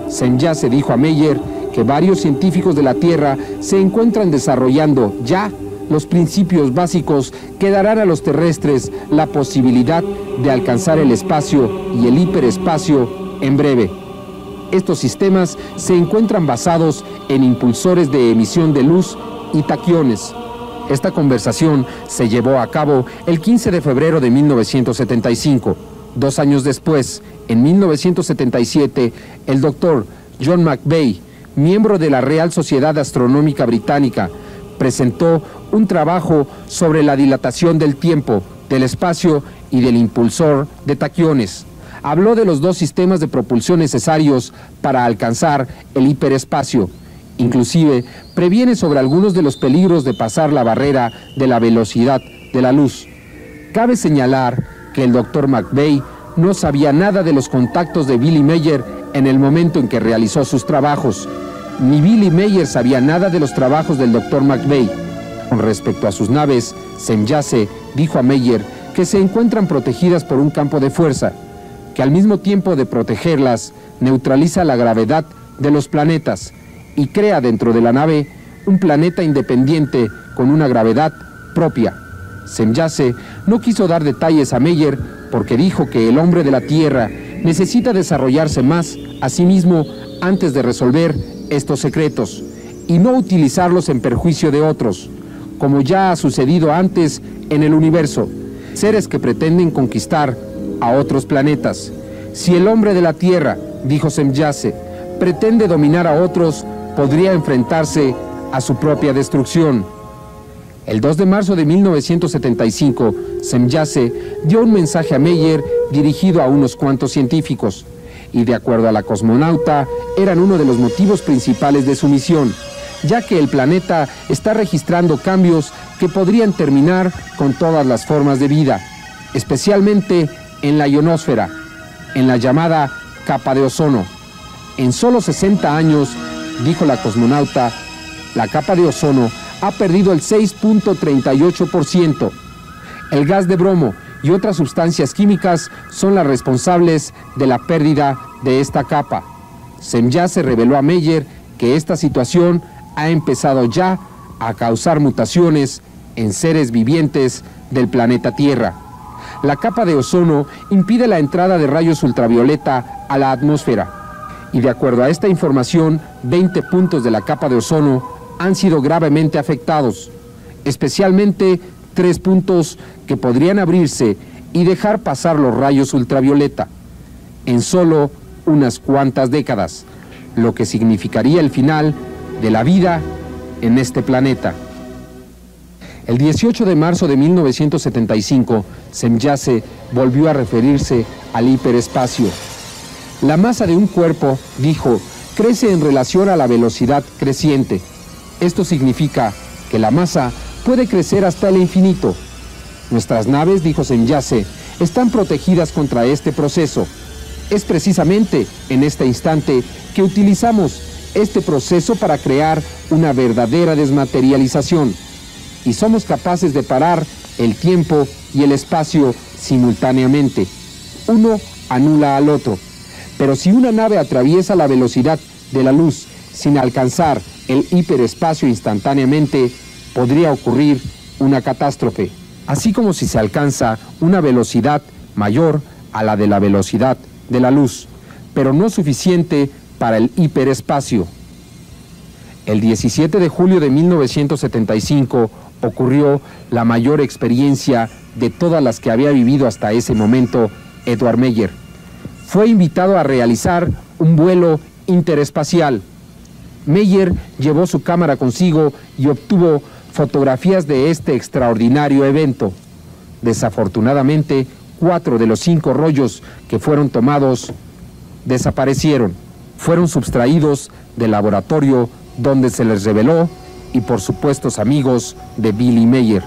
Semjase dijo a Meier que varios científicos de la Tierra se encuentran desarrollando ya los principios básicos que darán a los terrestres la posibilidad de alcanzar el espacio y el hiperespacio en breve. Estos sistemas se encuentran basados en impulsores de emisión de luz y taquiones. Esta conversación se llevó a cabo el 15 de febrero de 1975. 2 años después, en 1977, el doctor John McVeigh, miembro de la Real Sociedad Astronómica Británica, presentó un trabajo sobre la dilatación del tiempo, del espacio y del impulsor de taquiones. Habló de los 2 sistemas de propulsión necesarios para alcanzar el hiperespacio. Inclusive, previene sobre algunos de los peligros de pasar la barrera de la velocidad de la luz. Cabe señalar que el Dr. McVeigh no sabía nada de los contactos de Billy Meyer en el momento en que realizó sus trabajos, ni Billy Meyer sabía nada de los trabajos del Dr. McVeigh. Con respecto a sus naves, Semjase dijo a Meyer que se encuentran protegidas por un campo de fuerza, que al mismo tiempo de protegerlas, neutraliza la gravedad de los planetas y crea dentro de la nave un planeta independiente con una gravedad propia. Semjase no quiso dar detalles a Meyer porque dijo que el hombre de la Tierra necesita desarrollarse más a sí mismo antes de resolver estos secretos y no utilizarlos en perjuicio de otros, como ya ha sucedido antes en el universo, seres que pretenden conquistar a otros planetas. Si el hombre de la Tierra, dijo Semjase, pretende dominar a otros, podría enfrentarse a su propia destrucción. El 2 de marzo de 1975, Semjase dio un mensaje a Meyer dirigido a unos cuantos científicos, y de acuerdo a la cosmonauta, eran uno de los motivos principales de su misión, ya que el planeta está registrando cambios que podrían terminar con todas las formas de vida, especialmente en la ionosfera, en la llamada capa de ozono. En solo 60 años, dijo la cosmonauta, la capa de ozono ha perdido el 6.38%. El gas de bromo y otras sustancias químicas son las responsables de la pérdida de esta capa. Semjase reveló a Meyer que esta situación ha empezado ya a causar mutaciones en seres vivientes del planeta Tierra. La capa de ozono impide la entrada de rayos ultravioleta a la atmósfera, y de acuerdo a esta información, 20 puntos de la capa de ozono han sido gravemente afectados, especialmente 3 puntos que podrían abrirse y dejar pasar los rayos ultravioleta en solo unas cuantas décadas, lo que significaría el final de la vida en este planeta. El 18 de marzo de 1975, Semjase volvió a referirse al hiperespacio. La masa de un cuerpo, dijo, crece en relación a la velocidad creciente. Esto significa que la masa puede crecer hasta el infinito. Nuestras naves, dijo Semjase, están protegidas contra este proceso. Es precisamente en este instante que utilizamos este proceso para crear una verdadera desmaterialización. Y somos capaces de parar el tiempo y el espacio simultáneamente. Uno anula al otro. Pero si una nave atraviesa la velocidad de la luz sin alcanzar el hiperespacio instantáneamente, podría ocurrir una catástrofe. Así como si se alcanza una velocidad mayor a la velocidad de la luz, pero no suficiente para el hiperespacio. El 17 de julio de 1975 ocurrió la mayor experiencia de todas las que había vivido hasta ese momento Edward Meyer. Fue invitado a realizar un vuelo interespacial. Meyer llevó su cámara consigo y obtuvo fotografías de este extraordinario evento. Desafortunadamente, 4 de los 5 rollos que fueron tomados desaparecieron. Fueron sustraídos del laboratorio donde se les reveló y por supuestos amigos de Billy Meyer.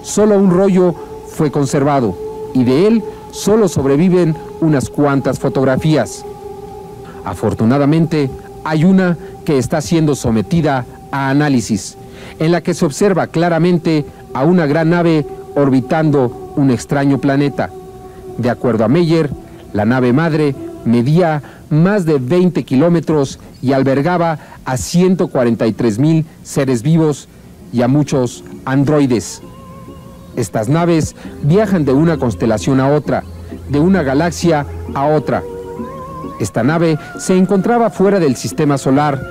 Solo un rollo fue conservado y de él solo sobreviven unas cuantas fotografías. Afortunadamente, hay una que está siendo sometida a análisis, en la que se observa claramente a una gran nave orbitando un extraño planeta. De acuerdo a Meyer, la nave madre medía más de 20 kilómetros y albergaba a 143,000 seres vivos y a muchos androides. Estas naves viajan de una constelación a otra, de una galaxia a otra. Esta nave se encontraba fuera del sistema solar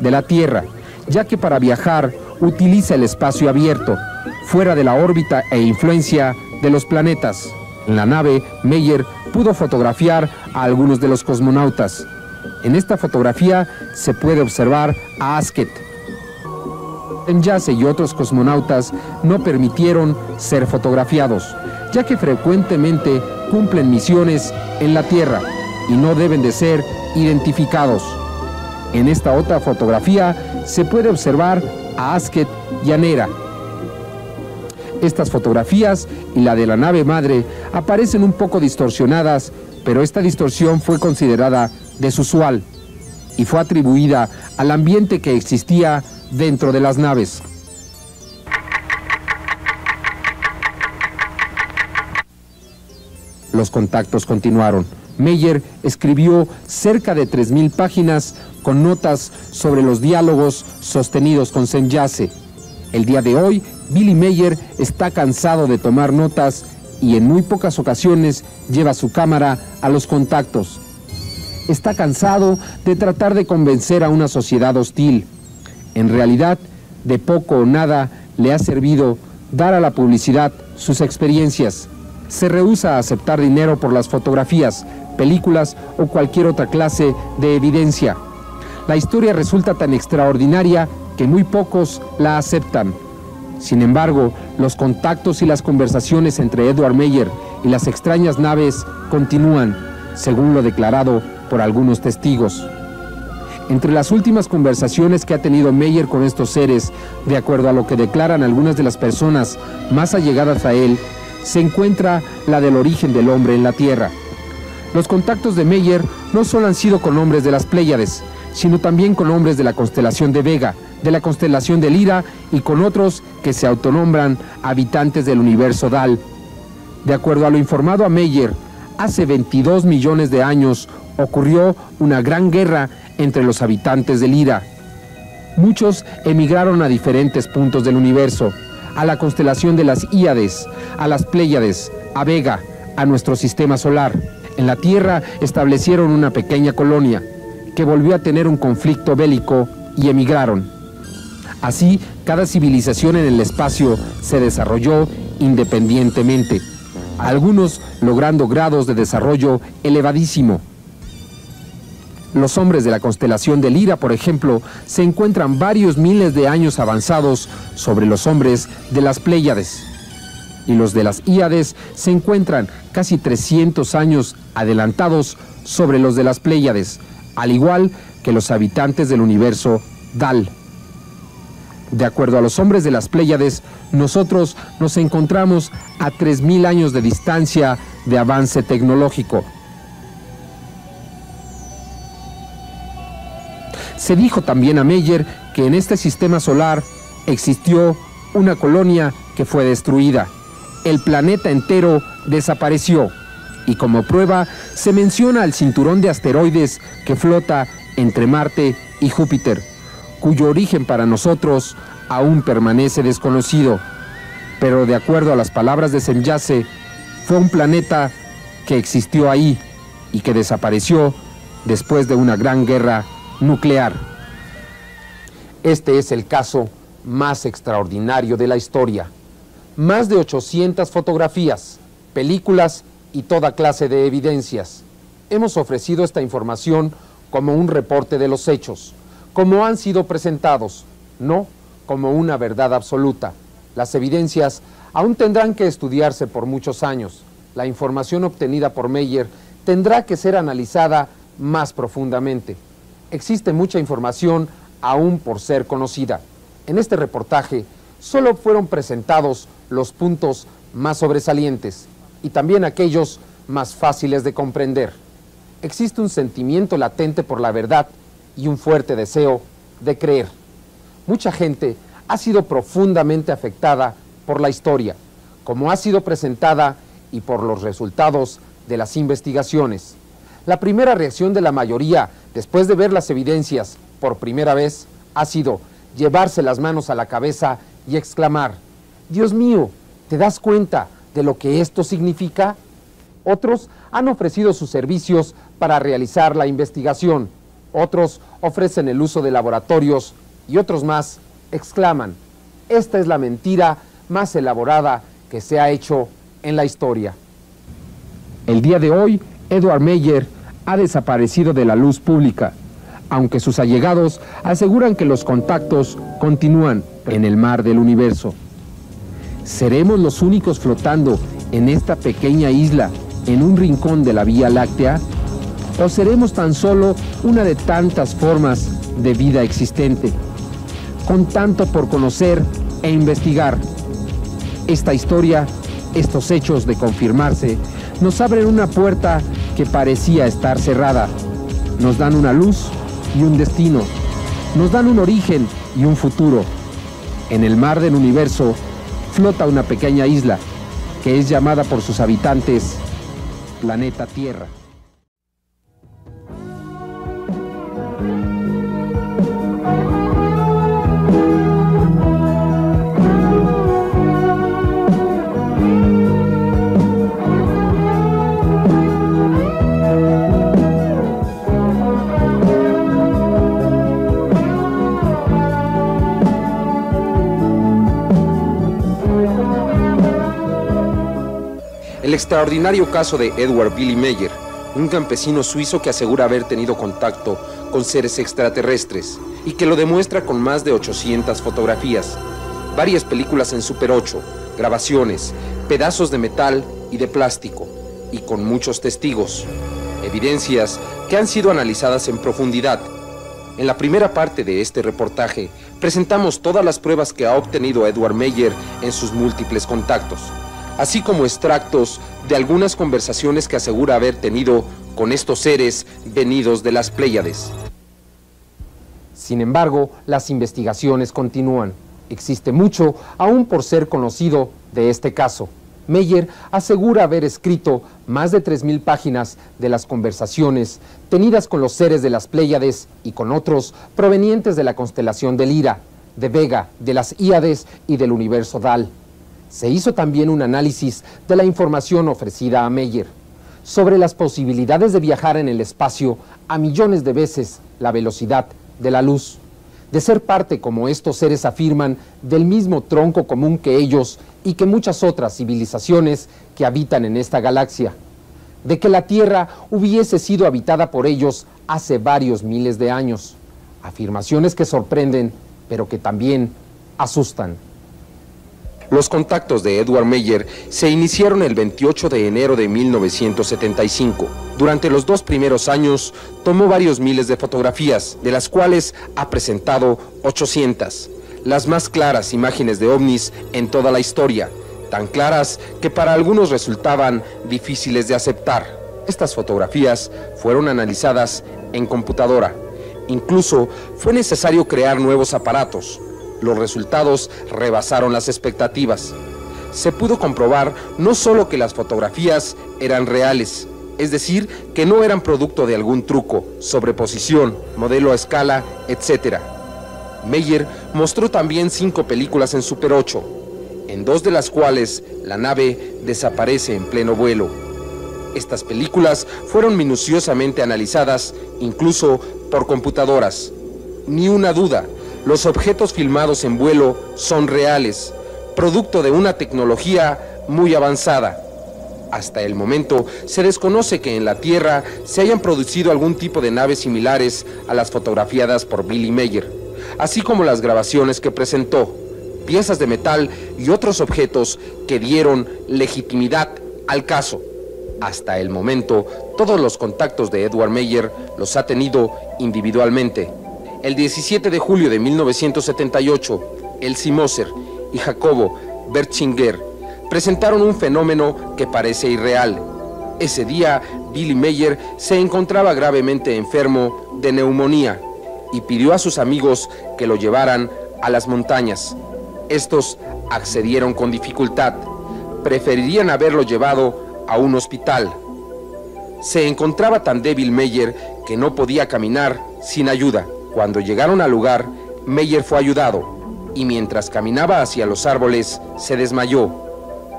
de la Tierra, ya que para viajar utiliza el espacio abierto, fuera de la órbita e influencia de los planetas. En la nave, Meyer pudo fotografiar a algunos de los cosmonautas. En esta fotografía se puede observar a Asket. Semjase y otros cosmonautas no permitieron ser fotografiados, ya que frecuentemente cumplen misiones en la Tierra y no deben de ser identificados. En esta otra fotografía se puede observar a Asket y a Nera. Estas fotografías y la de la nave madre aparecen un poco distorsionadas, pero esta distorsión fue considerada desusual y fue atribuida al ambiente que existía dentro de las naves. Los contactos continuaron. Meyer escribió cerca de 3,000 páginas con notas sobre los diálogos sostenidos con Senyace. El día de hoy, Billy Meyer está cansado de tomar notas y en muy pocas ocasiones lleva su cámara a los contactos. Está cansado de tratar de convencer a una sociedad hostil. En realidad, de poco o nada le ha servido dar a la publicidad sus experiencias. Se rehúsa a aceptar dinero por las fotografías, películas o cualquier otra clase de evidencia. La historia resulta tan extraordinaria que muy pocos la aceptan. Sin embargo, los contactos y las conversaciones entre Edward Meyer y las extrañas naves continúan, según lo declarado por algunos testigos. Entre las últimas conversaciones que ha tenido Meyer con estos seres, de acuerdo a lo que declaran algunas de las personas más allegadas a él, se encuentra la del origen del hombre en la Tierra. Los contactos de Meyer no solo han sido con hombres de las Pléyades, sino también con hombres de la constelación de Vega, de la constelación de Lira y con otros que se autonombran habitantes del universo Dal. De acuerdo a lo informado a Meyer, hace 22 millones de años ocurrió una gran guerra entre los habitantes de Lira. Muchos emigraron a diferentes puntos del universo, a la constelación de las Híades, a las Pléyades, a Vega, a nuestro sistema solar. En la Tierra establecieron una pequeña colonia que volvió a tener un conflicto bélico y emigraron. Así, cada civilización en el espacio se desarrolló independientemente, algunos logrando grados de desarrollo elevadísimo. Los hombres de la constelación de Lira, por ejemplo, se encuentran varios miles de años avanzados sobre los hombres de las Pléyades. Y los de las Híades se encuentran casi 300 años adelantados sobre los de las Pléyades, al igual que los habitantes del universo Dal. De acuerdo a los hombres de las Pléyades, nosotros nos encontramos a 3,000 años de distancia de avance tecnológico. Se dijo también a Meyer que en este sistema solar existió una colonia que fue destruida. El planeta entero desapareció y como prueba se menciona al cinturón de asteroides que flota entre Marte y Júpiter, cuyo origen para nosotros aún permanece desconocido. Pero de acuerdo a las palabras de Senyace, fue un planeta que existió ahí y que desapareció después de una gran guerra nuclear. Este es el caso más extraordinario de la historia. Más de 800 fotografías, películas y toda clase de evidencias. Hemos ofrecido esta información como un reporte de los hechos, como han sido presentados, no como una verdad absoluta. Las evidencias aún tendrán que estudiarse por muchos años. La información obtenida por Meyer tendrá que ser analizada más profundamente. Existe mucha información aún por ser conocida. En este reportaje solo fueron presentados los puntos más sobresalientes y también aquellos más fáciles de comprender. Existe un sentimiento latente por la verdad y un fuerte deseo de creer. Mucha gente ha sido profundamente afectada por la historia, como ha sido presentada y por los resultados de las investigaciones. La primera reacción de la mayoría, después de ver las evidencias por primera vez, ha sido llevarse las manos a la cabeza y exclamar: «Dios mío, ¿te das cuenta de lo que esto significa?». Otros han ofrecido sus servicios para realizar la investigación. Otros ofrecen el uso de laboratorios y otros más exclaman: «Esta es la mentira más elaborada que se ha hecho en la historia». El día de hoy, Edward Meyer ha desaparecido de la luz pública, aunque sus allegados aseguran que los contactos continúan en el mar del universo. ¿Seremos los únicos flotando en esta pequeña isla, en un rincón de la Vía Láctea? ¿O seremos tan solo una de tantas formas de vida existente, con tanto por conocer e investigar? Esta historia, estos hechos de confirmarse, nos abren una puerta que parecía estar cerrada. Nos dan una luz y un destino. Nos dan un origen y un futuro. En el mar del universo flota una pequeña isla que es llamada por sus habitantes Planeta Tierra. El extraordinario caso de Edward Billy Meyer, un campesino suizo que asegura haber tenido contacto con seres extraterrestres y que lo demuestra con más de 800 fotografías, varias películas en Super 8, grabaciones, pedazos de metal y de plástico, y con muchos testigos, evidencias que han sido analizadas en profundidad. En la primera parte de este reportaje presentamos todas las pruebas que ha obtenido Edward Meyer en sus múltiples contactos, así como extractos de algunas conversaciones que asegura haber tenido con estos seres venidos de las Pléyades. Sin embargo, las investigaciones continúan. Existe mucho aún por ser conocido de este caso. Meyer asegura haber escrito más de 3.000 páginas de las conversaciones tenidas con los seres de las Pléyades y con otros provenientes de la constelación de Lira, de Vega, de las Híades y del universo Dal. Se hizo también un análisis de la información ofrecida a Meyer sobre las posibilidades de viajar en el espacio a millones de veces la velocidad de la luz, de ser parte, como estos seres afirman, del mismo tronco común que ellos y que muchas otras civilizaciones que habitan en esta galaxia, de que la Tierra hubiese sido habitada por ellos hace varios miles de años. Afirmaciones que sorprenden, pero que también asustan. Los contactos de Edward Meyer se iniciaron el 28 de enero de 1975. Durante los 2 primeros años tomó varios miles de fotografías, de las cuales ha presentado 800, las más claras imágenes de ovnis en toda la historia, tan claras que para algunos resultaban difíciles de aceptar. Estas fotografías fueron analizadas en computadora. Incluso fue necesario crear nuevos aparatos. Los resultados rebasaron las expectativas. Se pudo comprobar no solo que las fotografías eran reales, es decir, que no eran producto de algún truco, sobreposición, modelo a escala, etc. Meyer mostró también 5 películas en Super 8, en 2 de las cuales la nave desaparece en pleno vuelo. Estas películas fueron minuciosamente analizadas, incluso por computadoras. Ni una duda, los objetos filmados en vuelo son reales, producto de una tecnología muy avanzada. Hasta el momento se desconoce que en la Tierra se hayan producido algún tipo de naves similares a las fotografiadas por Billy Meyer, así como las grabaciones que presentó, piezas de metal y otros objetos que dieron legitimidad al caso. Hasta el momento, todos los contactos de Edward Meyer los ha tenido individualmente. El 17 de julio de 1978, Elsie Moser y Jacobo Bertschinger presentaron un fenómeno que parece irreal. Ese día, Billy Meyer se encontraba gravemente enfermo de neumonía y pidió a sus amigos que lo llevaran a las montañas. Estos accedieron con dificultad. Preferirían haberlo llevado a un hospital. Se encontraba tan débil Meyer que no podía caminar sin ayuda. Cuando llegaron al lugar, Meyer fue ayudado y mientras caminaba hacia los árboles, se desmayó.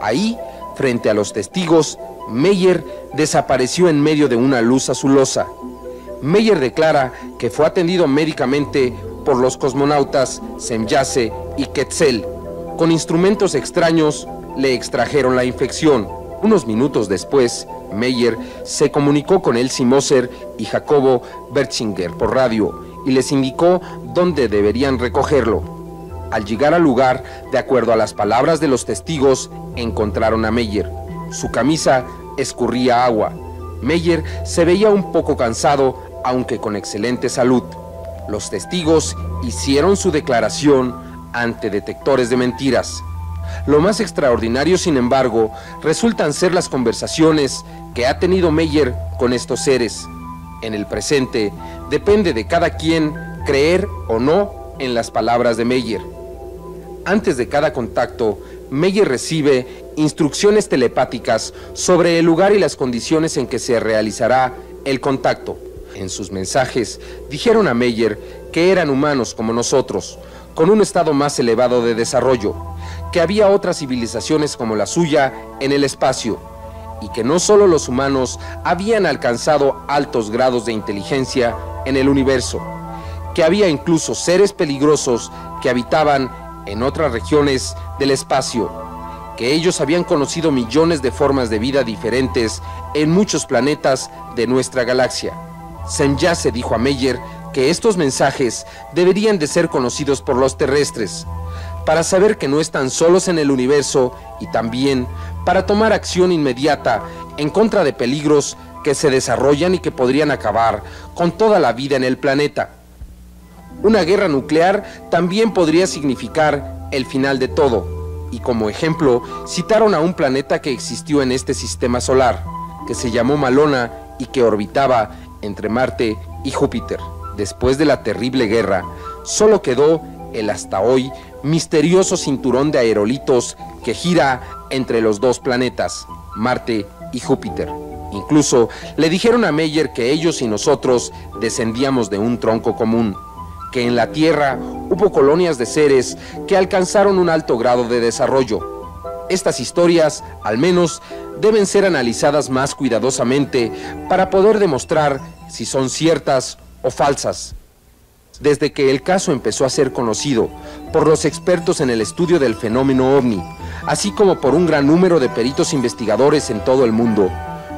Ahí, frente a los testigos, Meyer desapareció en medio de una luz azulosa. Meyer declara que fue atendido médicamente por los cosmonautas Semyase y Quetzal. Con instrumentos extraños le extrajeron la infección. Unos minutos después, Meyer se comunicó con Elsie Moser y Jacobo Bertschinger por radio y les indicó dónde deberían recogerlo. Al llegar al lugar, de acuerdo a las palabras de los testigos, encontraron a Meyer. Su camisa escurría agua. Meyer se veía un poco cansado, aunque con excelente salud. Los testigos hicieron su declaración ante detectores de mentiras. Lo más extraordinario, sin embargo, resultan ser las conversaciones que ha tenido Meyer con estos seres. En el presente, depende de cada quien creer o no en las palabras de Meyer. Antes de cada contacto, Meyer recibe instrucciones telepáticas sobre el lugar y las condiciones en que se realizará el contacto. En sus mensajes, dijeron a Meyer que eran humanos como nosotros, con un estado más elevado de desarrollo, que había otras civilizaciones como la suya en el espacio, y que no solo los humanos habían alcanzado altos grados de inteligencia en el universo, que había incluso seres peligrosos que habitaban en otras regiones del espacio, que ellos habían conocido millones de formas de vida diferentes en muchos planetas de nuestra galaxia. Semjase dijo a Meyer que estos mensajes deberían de ser conocidos por los terrestres, para saber que no están solos en el universo y también para tomar acción inmediata en contra de peligros que se desarrollan y que podrían acabar con toda la vida en el planeta. Una guerra nuclear también podría significar el final de todo, y como ejemplo citaron a un planeta que existió en este sistema solar, que se llamó Malona y que orbitaba entre Marte y Júpiter. Después de la terrible guerra, solo quedó el hasta hoy misterioso cinturón de aerolitos que gira entre los dos planetas, Marte y Júpiter. Incluso le dijeron a Meyer que ellos y nosotros descendíamos de un tronco común, que en la Tierra hubo colonias de seres que alcanzaron un alto grado de desarrollo. Estas historias, al menos, deben ser analizadas más cuidadosamente para poder demostrar si son ciertas o falsas. Desde que el caso empezó a ser conocido por los expertos en el estudio del fenómeno ovni, así como por un gran número de peritos investigadores en todo el mundo,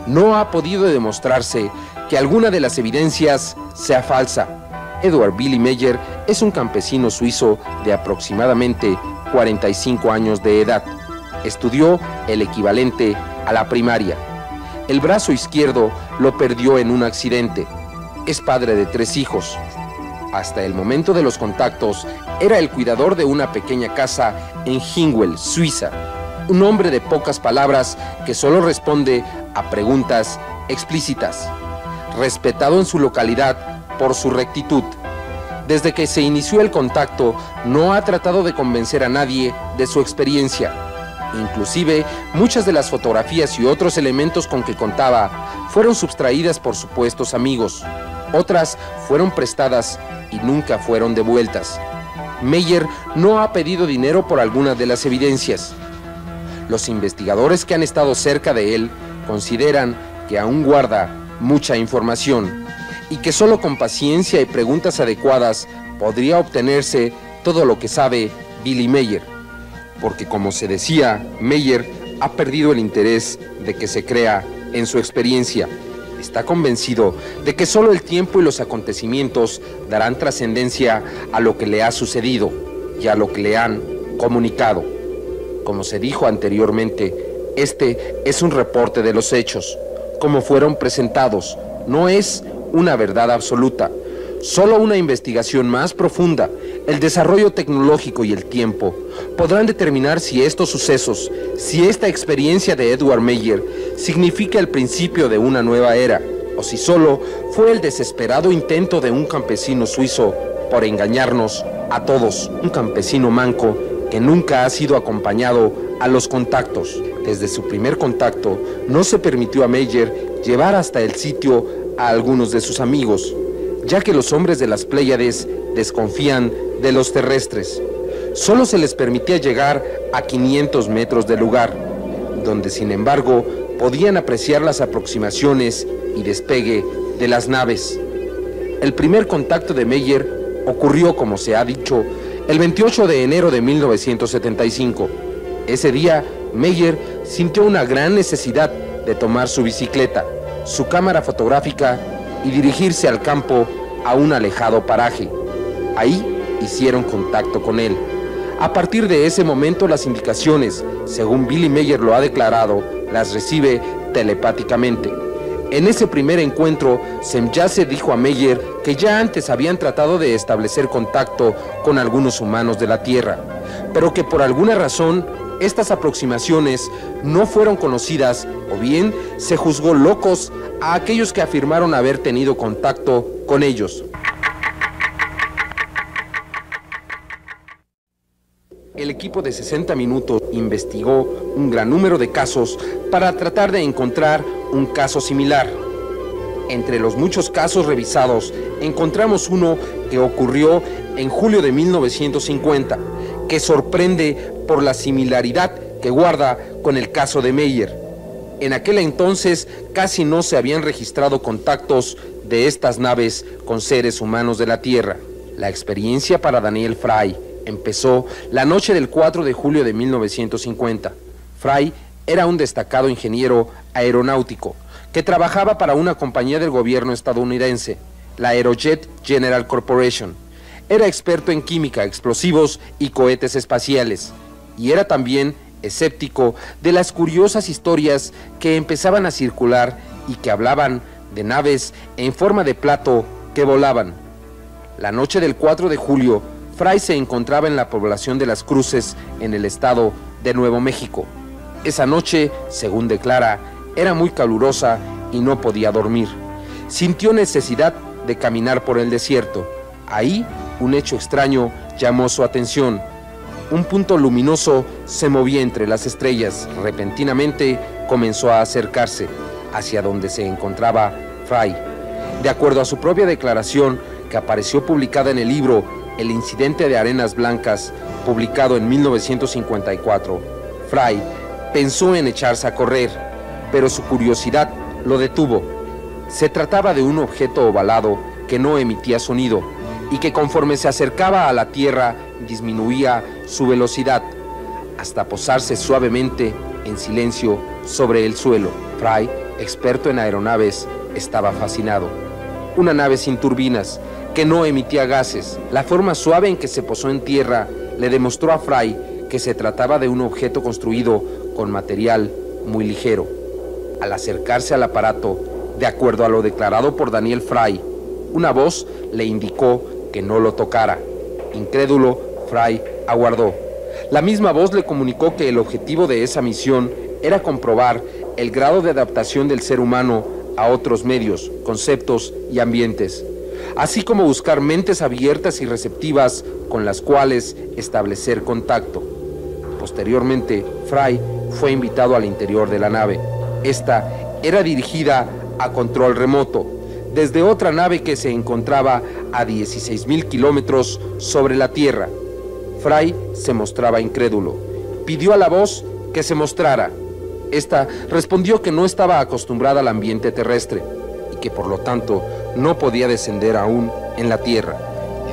no ha podido demostrarse que alguna de las evidencias sea falsa. Edward Billy Meyer es un campesino suizo de aproximadamente 45 años de edad. Estudió el equivalente a la primaria. El brazo izquierdo lo perdió en un accidente. Es padre de 3 hijos. Hasta el momento de los contactos, era el cuidador de una pequeña casa en Hingwell, Suiza. Un hombre de pocas palabras que solo responde a preguntas explícitas. Respetado en su localidad por su rectitud. Desde que se inició el contacto, no ha tratado de convencer a nadie de su experiencia. Inclusive, muchas de las fotografías y otros elementos con que contaba fueron sustraídas por supuestos amigos. Otras fueron prestadas y nunca fueron devueltas. Meyer no ha pedido dinero por alguna de las evidencias. Los investigadores que han estado cerca de él consideran que aún guarda mucha información y que solo con paciencia y preguntas adecuadas podría obtenerse todo lo que sabe Billy Meyer. Porque, como se decía, Meyer ha perdido el interés de que se crea en su experiencia. Está convencido de que solo el tiempo y los acontecimientos darán trascendencia a lo que le ha sucedido y a lo que le han comunicado. Como se dijo anteriormente, este es un reporte de los hechos, como fueron presentados. No es una verdad absoluta, solo una investigación más profunda. El desarrollo tecnológico y el tiempo podrán determinar si estos sucesos, si esta experiencia de Edward Meyer significa el principio de una nueva era, o si solo fue el desesperado intento de un campesino suizo por engañarnos a todos, un campesino manco que nunca ha sido acompañado a los contactos. Desde su primer contacto, no se permitió a Meyer llevar hasta el sitio a algunos de sus amigos, ya que los hombres de las Pléyades desconfían de los terrestres. Solo se les permitía llegar a 500 metros del lugar, donde sin embargo podían apreciar las aproximaciones y despegue de las naves. El primer contacto de Meyer ocurrió, como se ha dicho, el 28 de enero de 1975. Ese día, Meyer sintió una gran necesidad de tomar su bicicleta, su cámara fotográfica y dirigirse al campo a un alejado paraje. Ahí hicieron contacto con él. A partir de ese momento, las indicaciones, según Billy Meyer lo ha declarado, las recibe telepáticamente. En ese primer encuentro, Semjase dijo a Meyer que ya antes habían tratado de establecer contacto con algunos humanos de la Tierra, pero que por alguna razón estas aproximaciones no fueron conocidas o bien se juzgó locos a aquellos que afirmaron haber tenido contacto con ellos. El equipo de 60 Minutos investigó un gran número de casos para tratar de encontrar un caso similar. Entre los muchos casos revisados, encontramos uno que ocurrió en julio de 1950, que sorprende por la similaridad que guarda con el caso de Meyer. En aquel entonces casi no se habían registrado contactos de estas naves con seres humanos de la Tierra. La experiencia para Daniel Fry empezó la noche del 4 de julio de 1950. Fry era un destacado ingeniero aeronáutico que trabajaba para una compañía del gobierno estadounidense, la Aerojet General Corporation. Era experto en química, explosivos y cohetes espaciales, y era también escéptico de las curiosas historias que empezaban a circular y que hablaban de naves en forma de plato que volaban. La noche del 4 de julio, Fry se encontraba en la población de Las Cruces, en el estado de Nuevo México. Esa noche, según declara, era muy calurosa y no podía dormir. Sintió necesidad de caminar por el desierto. Ahí, un hecho extraño llamó su atención. Un punto luminoso se movía entre las estrellas. Repentinamente comenzó a acercarse hacia donde se encontraba Fry. De acuerdo a su propia declaración, que apareció publicada en el libro El incidente de Arenas Blancas, publicado en 1954, Fry pensó en echarse a correr, pero su curiosidad lo detuvo. Se trataba de un objeto ovalado que no emitía sonido y que conforme se acercaba a la Tierra disminuía su velocidad hasta posarse suavemente en silencio sobre el suelo. Fry, experto en aeronaves, estaba fascinado. Una nave sin turbinas, que no emitía gases. La forma suave en que se posó en tierra le demostró a Fry que se trataba de un objeto construido con material muy ligero. Al acercarse al aparato, de acuerdo a lo declarado por Daniel Fry, una voz le indicó que no lo tocara. Incrédulo, Fry aguardó. La misma voz le comunicó que el objetivo de esa misión era comprobar el grado de adaptación del ser humano a otros medios, conceptos y ambientes, así como buscar mentes abiertas y receptivas con las cuales establecer contacto. Posteriormente, Fry fue invitado al interior de la nave. Esta era dirigida a control remoto, desde otra nave que se encontraba a 16.000 kilómetros sobre la Tierra. Fry se mostraba incrédulo. Pidió a la voz que se mostrara. Esta respondió que no estaba acostumbrada al ambiente terrestre y que por lo tanto no podía descender aún en la Tierra.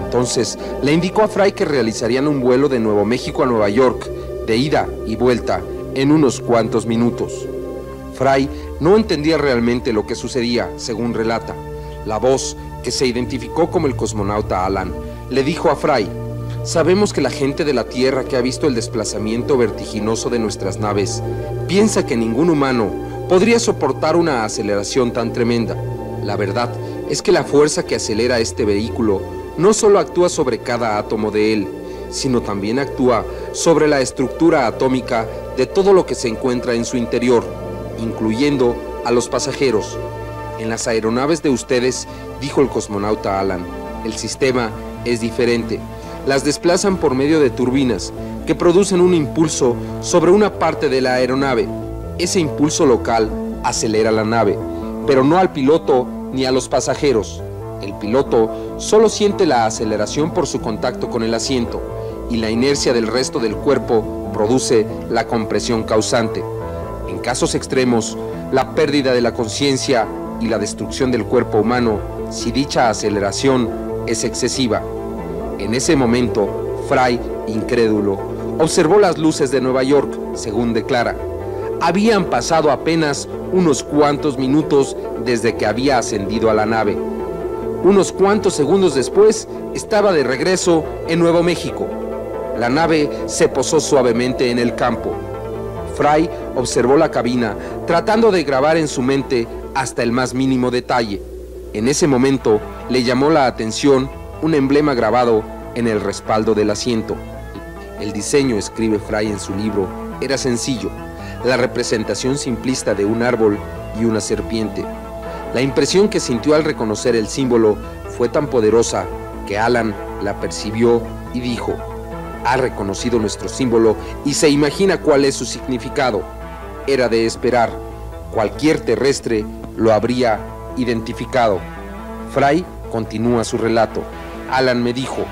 Entonces le indicó a Fry que realizarían un vuelo de Nuevo México a Nueva York, de ida y vuelta, en unos cuantos minutos. Fry no entendía realmente lo que sucedía, según relata. La voz, que se identificó como el cosmonauta Alan, le dijo a Fry: sabemos que la gente de la Tierra que ha visto el desplazamiento vertiginoso de nuestras naves piensa que ningún humano podría soportar una aceleración tan tremenda. La verdad es que la fuerza que acelera este vehículo no solo actúa sobre cada átomo de él, sino también actúa sobre la estructura atómica de todo lo que se encuentra en su interior, incluyendo a los pasajeros. En las aeronaves de ustedes, dijo el cosmonauta Alan, el sistema es diferente. Las desplazan por medio de turbinas que producen un impulso sobre una parte de la aeronave. Ese impulso local acelera la nave, pero no al piloto ni a los pasajeros. El piloto solo siente la aceleración por su contacto con el asiento, y la inercia del resto del cuerpo produce la compresión causante. En casos extremos, la pérdida de la conciencia y la destrucción del cuerpo humano, si dicha aceleración es excesiva. En ese momento, Fry, incrédulo, observó las luces de Nueva York, según declara. Habían pasado apenas unos cuantos minutos desde que había ascendido a la nave. Unos cuantos segundos después, estaba de regreso en Nuevo México. La nave se posó suavemente en el campo. Fry observó la cabina, tratando de grabar en su mente hasta el más mínimo detalle. En ese momento, le llamó la atención un emblema grabado en el respaldo del asiento. El diseño, escribe Fry en su libro, era sencillo, la representación simplista de un árbol y una serpiente. La impresión que sintió al reconocer el símbolo fue tan poderosa que Alan la percibió y dijo: ha reconocido nuestro símbolo y se imagina cuál es su significado. Era de esperar, cualquier terrestre lo habría identificado. Fry continúa su relato. Alan me dijo: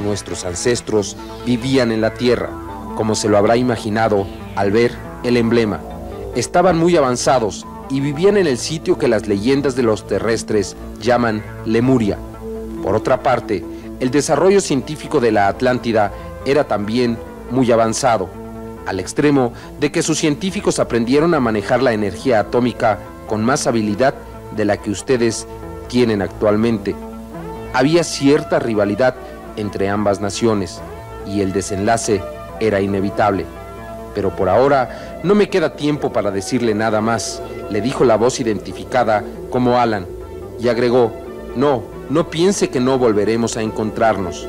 nuestros ancestros vivían en la Tierra, como se lo habrá imaginado al ver el emblema. Estaban muy avanzados y vivían en el sitio que las leyendas de los terrestres llaman Lemuria. Por otra parte, el desarrollo científico de la Atlántida era también muy avanzado, al extremo de que sus científicos aprendieron a manejar la energía atómica con más habilidad de la que ustedes tienen actualmente. Había cierta rivalidad entre ambas naciones y el desenlace era inevitable. Pero por ahora no me queda tiempo para decirle nada más, le dijo la voz identificada como Alan, y agregó: no piense que no volveremos a encontrarnos.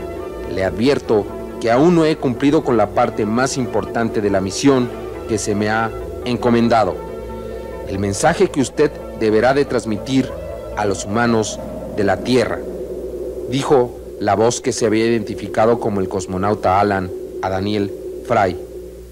Le advierto que aún no he cumplido con la parte más importante de la misión que se me ha encomendado. El mensaje que usted deberá de transmitir a los humanos de la Tierra, dijo la voz que se había identificado como el cosmonauta Alan a Daniel Fry.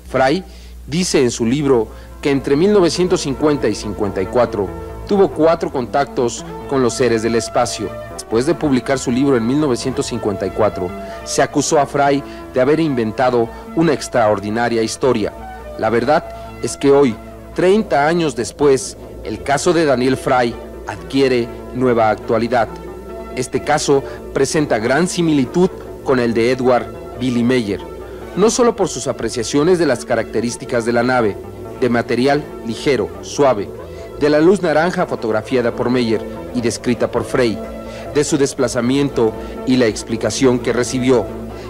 Fry dice en su libro que entre 1950 y 54 tuvo 4 contactos con los seres del espacio. Después de publicar su libro en 1954, se acusó a Fry de haber inventado una extraordinaria historia. La verdad es que hoy, 30 años después, el caso de Daniel Fry adquiere nueva actualidad. Este caso presenta gran similitud con el de Edward Billy Meyer, no solo por sus apreciaciones de las características de la nave, de material ligero, suave, de la luz naranja fotografiada por Meyer y descrita por Fry, de su desplazamiento y la explicación que recibió,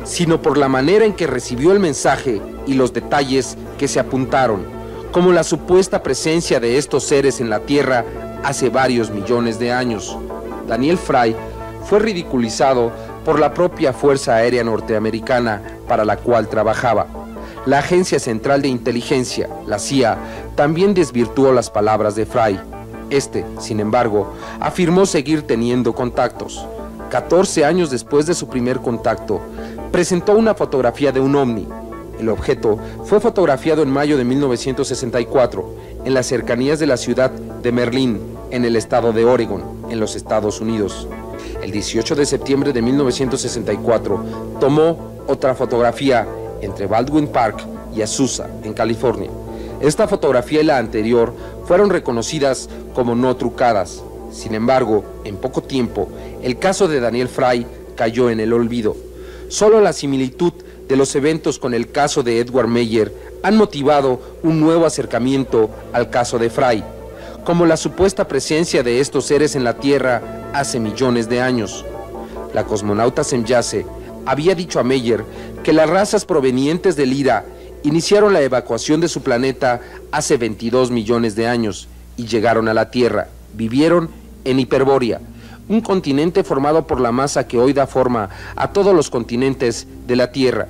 sino por la manera en que recibió el mensaje y los detalles que se apuntaron, como la supuesta presencia de estos seres en la Tierra hace varios millones de años. Daniel Fry fue ridiculizado por la propia Fuerza Aérea Norteamericana para la cual trabajaba. La Agencia Central de Inteligencia, la CIA, también desvirtuó las palabras de Fry. Este, sin embargo, afirmó seguir teniendo contactos. 14 años después de su primer contacto, presentó una fotografía de un ovni. El objeto fue fotografiado en mayo de 1964, en las cercanías de la ciudad de Merlin, en el estado de Oregon, en los Estados Unidos. El 18 de septiembre de 1964, tomó otra fotografía entre Baldwin Park y Azusa, en California. Esta fotografía y la anterior fueron reconocidas como no trucadas. Sin embargo, en poco tiempo, el caso de Daniel Fry cayó en el olvido. Solo la similitud de los eventos con el caso de Edward Meyer han motivado un nuevo acercamiento al caso de Fry, como la supuesta presencia de estos seres en la Tierra hace millones de años. La cosmonauta Semjase había dicho a Meyer que las razas provenientes del Lyra iniciaron la evacuación de su planeta hace 22 millones de años y llegaron a la Tierra. Vivieron en Hiperbórea, un continente formado por la masa que hoy da forma a todos los continentes de la Tierra.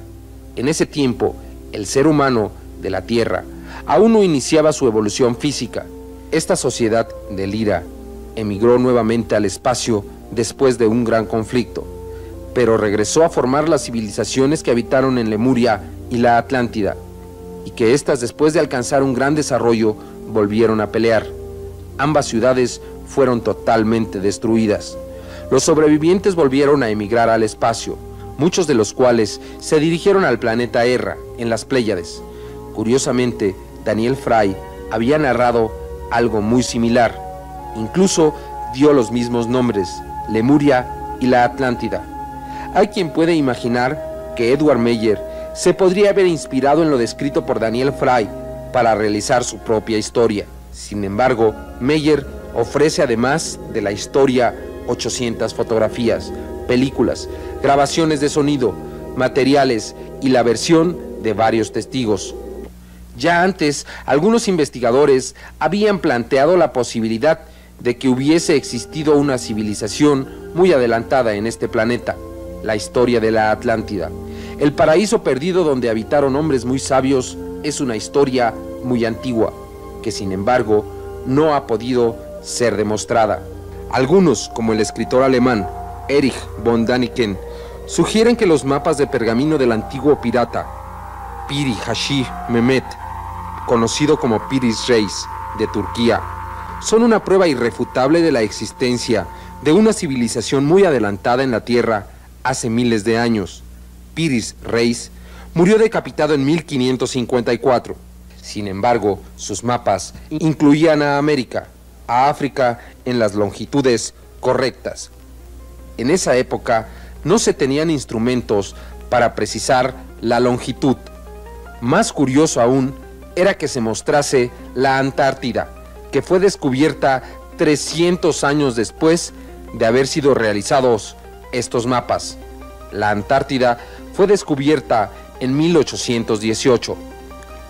En ese tiempo, el ser humano de la Tierra aún no iniciaba su evolución física. Esta sociedad del Lyra emigró nuevamente al espacio después de un gran conflicto, pero regresó a formar las civilizaciones que habitaron en Lemuria y la Atlántida, y que éstas, después de alcanzar un gran desarrollo, volvieron a pelear. Ambas ciudades fueron totalmente destruidas. Los sobrevivientes volvieron a emigrar al espacio, muchos de los cuales se dirigieron al planeta Erra, en las Pléyades. Curiosamente, Daniel Fry había narrado algo muy similar. Incluso dio los mismos nombres, Lemuria y la Atlántida. Hay quien puede imaginar que Edward Meyer se podría haber inspirado en lo descrito por Daniel Fry para realizar su propia historia. Sin embargo, Meyer ofrece, además de la historia, 800 fotografías, películas, grabaciones de sonido, materiales y la versión de varios testigos. Ya antes, algunos investigadores habían planteado la posibilidad de que hubiese existido una civilización muy adelantada en este planeta, la historia de la Atlántida. El paraíso perdido donde habitaron hombres muy sabios es una historia muy antigua, que sin embargo no ha podido ser demostrada. Algunos, como el escritor alemán Erich von Däniken, sugieren que los mapas de pergamino del antiguo pirata Piri Hashi Mehmet, conocido como Piris Reis de Turquía, son una prueba irrefutable de la existencia de una civilización muy adelantada en la Tierra hace miles de años. Piris Reis murió decapitado en 1554. Sin embargo, sus mapas incluían a América, a África en las longitudes correctas. En esa época no se tenían instrumentos para precisar la longitud. Más curioso aún era que se mostrase la Antártida, que fue descubierta 300 años después de haber sido realizados estos mapas. La Antártida fue descubierta en 1818.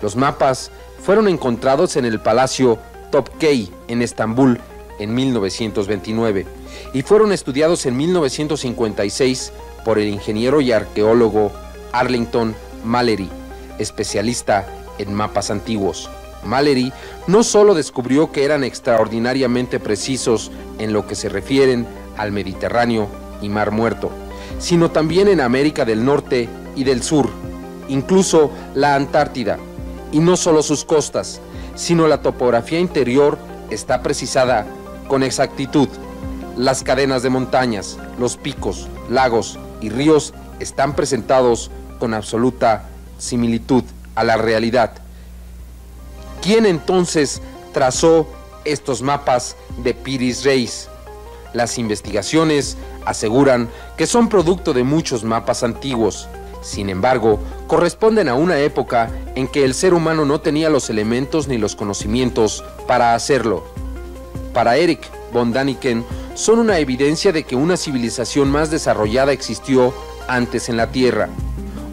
Los mapas fueron encontrados en el Palacio Topkapı en Estambul en 1929 y fueron estudiados en 1956 por el ingeniero y arqueólogo Arlington Mallory, especialista en mapas antiguos. Mallory no solo descubrió que eran extraordinariamente precisos en lo que se refieren al Mediterráneo y Mar Muerto, sino también en América del Norte y del Sur, incluso la Antártida, y no solo sus costas, sino la topografía interior está precisada con exactitud. Las cadenas de montañas, los picos, lagos y ríos están presentados con absoluta similitud a la realidad. ¿Quién entonces trazó estos mapas de Piris Reis? Las investigaciones aseguran que son producto de muchos mapas antiguos. Sin embargo, corresponden a una época en que el ser humano no tenía los elementos ni los conocimientos para hacerlo. Para Erich von Däniken, son una evidencia de que una civilización más desarrollada existió antes en la Tierra.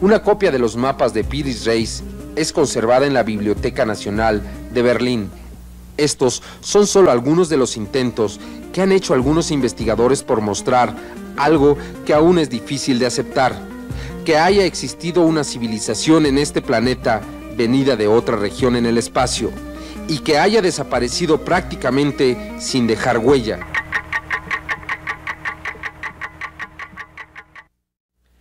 Una copia de los mapas de Piris Reis es conservada en la Biblioteca Nacional de Berlín. Estos son solo algunos de los intentos que han hecho algunos investigadores por mostrar algo que aún es difícil de aceptar: que haya existido una civilización en este planeta venida de otra región en el espacio y que haya desaparecido prácticamente sin dejar huella.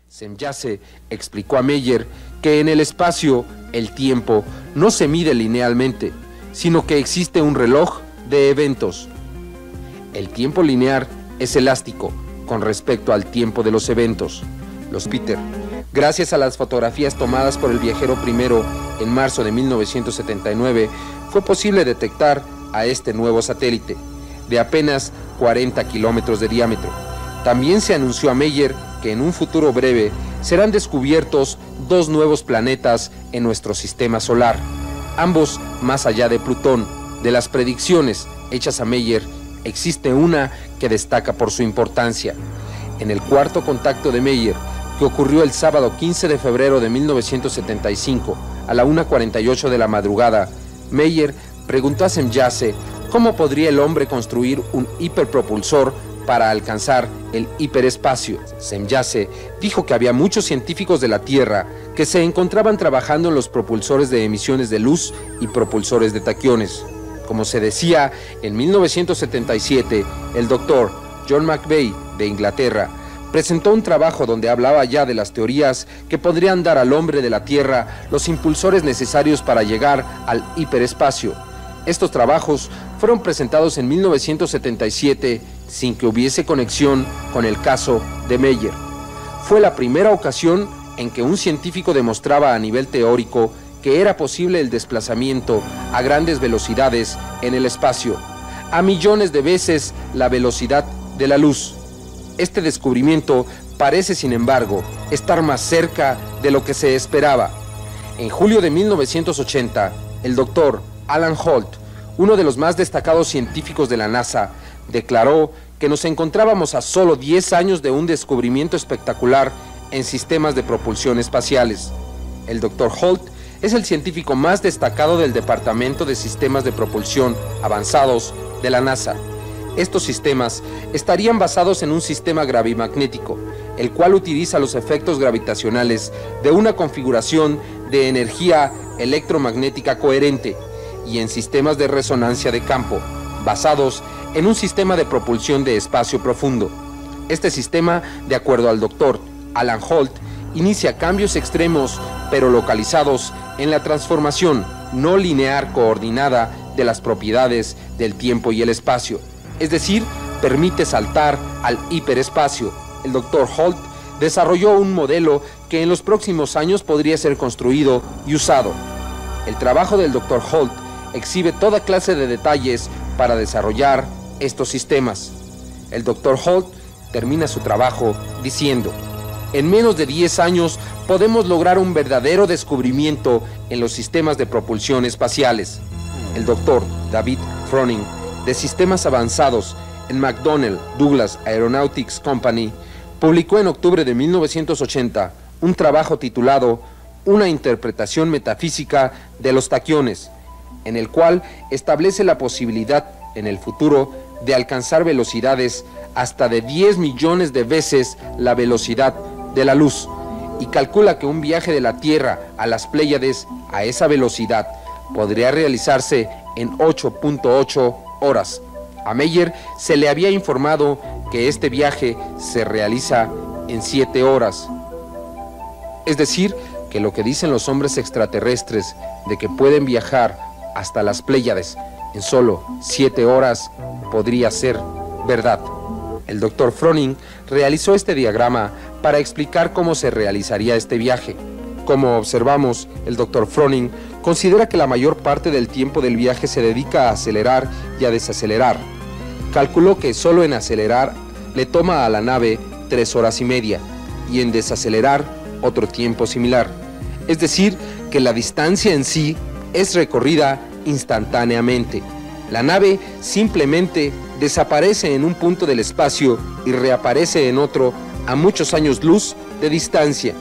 Semjase explicó a Meyer que en el espacio el tiempo no se mide linealmente, sino que existe un reloj de eventos. El tiempo lineal es elástico con respecto al tiempo de los eventos. Los Peter, gracias a las fotografías tomadas por el viajero primero en marzo de 1979, fue posible detectar a este nuevo satélite, de apenas 40 kilómetros de diámetro. También se anunció a Meyer que en un futuro breve serán descubiertos 2 nuevos planetas en nuestro sistema solar, ambos más allá de Plutón. De las predicciones hechas a Meyer, existe una que destaca por su importancia. En el cuarto contacto de Meyer, que ocurrió el sábado 15 de febrero de 1975 a la 1:48 de la madrugada, Meyer preguntó a Semjase cómo podría el hombre construir un hiperpropulsor para alcanzar el hiperespacio. Semjase dijo que había muchos científicos de la Tierra que se encontraban trabajando en los propulsores de emisiones de luz y propulsores de taquiones. Como se decía, en 1977, el doctor John McVeigh de Inglaterra presentó un trabajo donde hablaba ya de las teorías que podrían dar al hombre de la Tierra los impulsores necesarios para llegar al hiperespacio. Estos trabajos fueron presentados en 1977 sin que hubiese conexión con el caso de Meyer. Fue la primera ocasión en que un científico demostraba a nivel teórico que era posible el desplazamiento a grandes velocidades en el espacio, a millones de veces la velocidad de la luz. Este descubrimiento parece, sin embargo, estar más cerca de lo que se esperaba. En julio de 1980, el doctor Alan Holt, uno de los más destacados científicos de la NASA, declaró que nos encontrábamos a solo 10 años de un descubrimiento espectacular en sistemas de propulsión espaciales. El doctor Holt es el científico más destacado del Departamento de Sistemas de Propulsión Avanzados de la NASA. Estos sistemas estarían basados en un sistema gravimagnético, el cual utiliza los efectos gravitacionales de una configuración de energía electromagnética coherente, y en sistemas de resonancia de campo, basados en un sistema de propulsión de espacio profundo. Este sistema, de acuerdo al doctor Alan Holt, inicia cambios extremos pero localizados en la transformación no lineal coordinada de las propiedades del tiempo y el espacio, es decir, permite saltar al hiperespacio. El Dr. Holt desarrolló un modelo que en los próximos años podría ser construido y usado. El trabajo del Dr. Holt exhibe toda clase de detalles para desarrollar estos sistemas. El Dr. Holt termina su trabajo diciendo: en menos de 10 años podemos lograr un verdadero descubrimiento en los sistemas de propulsión espaciales. El Dr. David Froning, de Sistemas Avanzados en McDonnell Douglas Aeronautics Company, publicó en octubre de 1980 un trabajo titulado Una interpretación metafísica de los taquiones, en el cual establece la posibilidad en el futuro de alcanzar velocidades hasta de 10 millones de veces la velocidad de la luz, y calcula que un viaje de la Tierra a las Pléyades a esa velocidad podría realizarse en 8.8 horas. A Meyer se le había informado que este viaje se realiza en 7 horas. Es decir, que lo que dicen los hombres extraterrestres de que pueden viajar hasta las Pléyades en solo 7 horas podría ser verdad. El Dr. Froning realizó este diagrama para explicar cómo se realizaría este viaje. Como observamos, el Dr. Froning considera que la mayor parte del tiempo del viaje se dedica a acelerar y a desacelerar. Calculó que solo en acelerar le toma a la nave 3 horas y media y en desacelerar otro tiempo similar. Es decir, que la distancia en sí es recorrida instantáneamente. La nave simplemente desaparece en un punto del espacio y reaparece en otro a muchos años luz de distancia.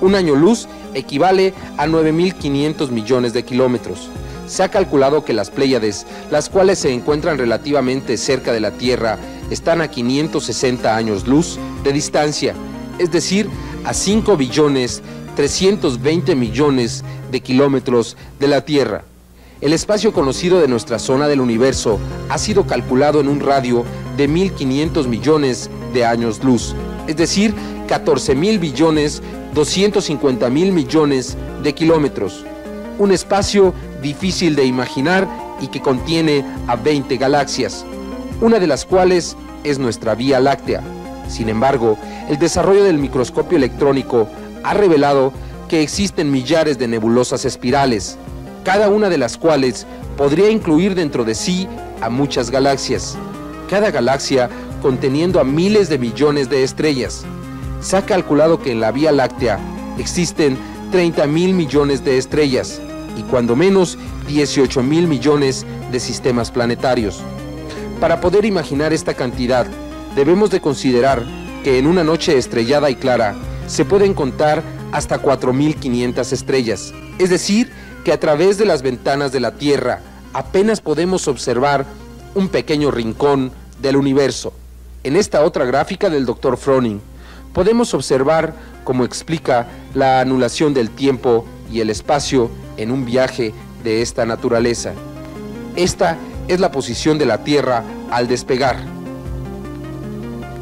Un año luz equivale a 9.500 millones de kilómetros. Se ha calculado que las Pléyades, las cuales se encuentran relativamente cerca de la Tierra, están a 560 años luz de distancia, es decir, a 5.320 millones de kilómetros de la Tierra. El espacio conocido de nuestra zona del universo ha sido calculado en un radio de 1.500 millones de años luz, es decir, 14.250.000 millones de kilómetros. Un espacio difícil de imaginar y que contiene a 20 galaxias, una de las cuales es nuestra Vía Láctea. Sin embargo, el desarrollo del microscopio electrónico ha revelado que existen millares de nebulosas espirales, cada una de las cuales podría incluir dentro de sí a muchas galaxias, cada galaxia conteniendo a miles de millones de estrellas. Se ha calculado que en la Vía Láctea existen 30.000 millones de estrellas y cuando menos 18.000 millones de sistemas planetarios. Para poder imaginar esta cantidad, debemos de considerar que en una noche estrellada y clara se pueden contar hasta 4.500 estrellas, es decir, que a través de las ventanas de la Tierra apenas podemos observar un pequeño rincón del universo. En esta otra gráfica del Dr. Froning podemos observar cómo explica la anulación del tiempo y el espacio en un viaje de esta naturaleza. Esta es la posición de la Tierra al despegar.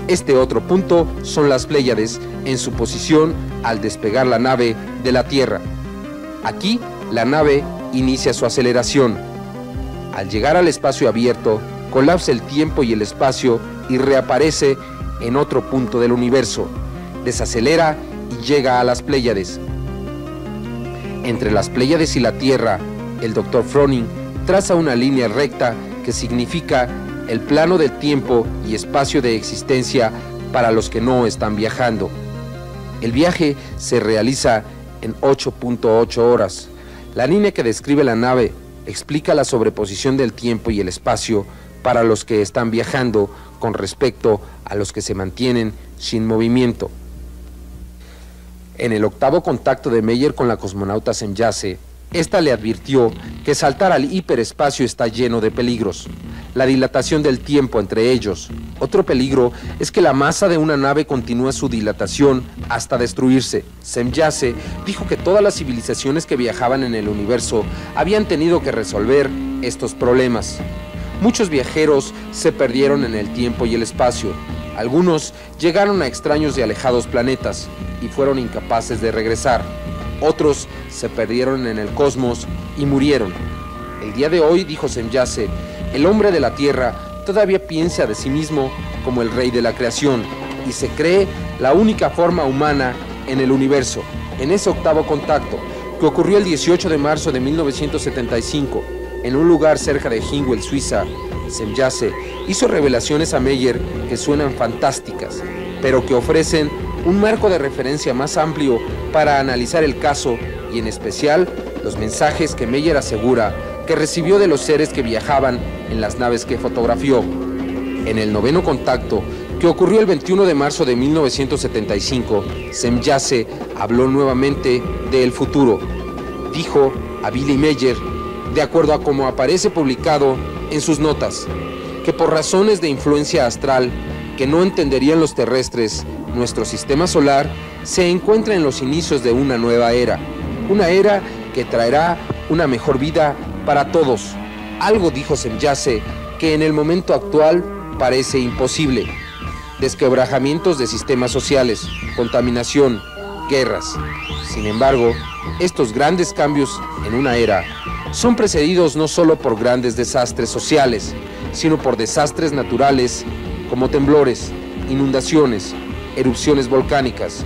Este otro punto son las Pléyades en su posición al despegar la nave de la Tierra. Aquí la nave inicia su aceleración. Al llegar al espacio abierto, colapsa el tiempo y el espacio y reaparece en otro punto del universo. Desacelera y llega a las Pléyades. Entre las Pléyades y la Tierra, el Dr. Froning traza una línea recta que significa el plano del tiempo y espacio de existencia para los que no están viajando. El viaje se realiza en 8.8 horas. La línea que describe la nave explica la sobreposición del tiempo y el espacio para los que están viajando con respecto a los que se mantienen sin movimiento. En el octavo contacto de Meyer con la cosmonauta Semjase, esta le advirtió que saltar al hiperespacio está lleno de peligros. la dilatación del tiempo entre ellos. Otro peligro es que la masa de una nave continúa su dilatación hasta destruirse. Semjase dijo que todas las civilizaciones que viajaban en el universo habían tenido que resolver estos problemas. Muchos viajeros se perdieron en el tiempo y el espacio. Algunos llegaron a extraños y alejados planetas y fueron incapaces de regresar. Otros se perdieron en el cosmos y murieron. El día de hoy, dijo Semjase, el hombre de la Tierra todavía piensa de sí mismo como el rey de la creación y se cree la única forma humana en el universo. En ese octavo contacto, que ocurrió el 18 de marzo de 1975, en un lugar cerca de Hingwel, Suiza, Semjase hizo revelaciones a Meyer que suenan fantásticas, pero que ofrecen un marco de referencia más amplio para analizar el caso y en especial los mensajes que Meyer asegura que recibió de los seres que viajaban en las naves que fotografió. En el noveno contacto, que ocurrió el 21 de marzo de 1975, Semjase habló nuevamente del futuro. Dijo a Billy Meyer, de acuerdo a como aparece publicado en sus notas, que por razones de influencia astral que no entenderían los terrestres, nuestro sistema solar se encuentra en los inicios de una nueva era, una era que traerá una mejor vida para todos. Algo, dijo Semjase, que en el momento actual parece imposible. Desquebrajamientos de sistemas sociales, contaminación, guerras. Sin embargo, estos grandes cambios en una era son precedidos no solo por grandes desastres sociales, sino por desastres naturales como temblores, inundaciones, erupciones volcánicas,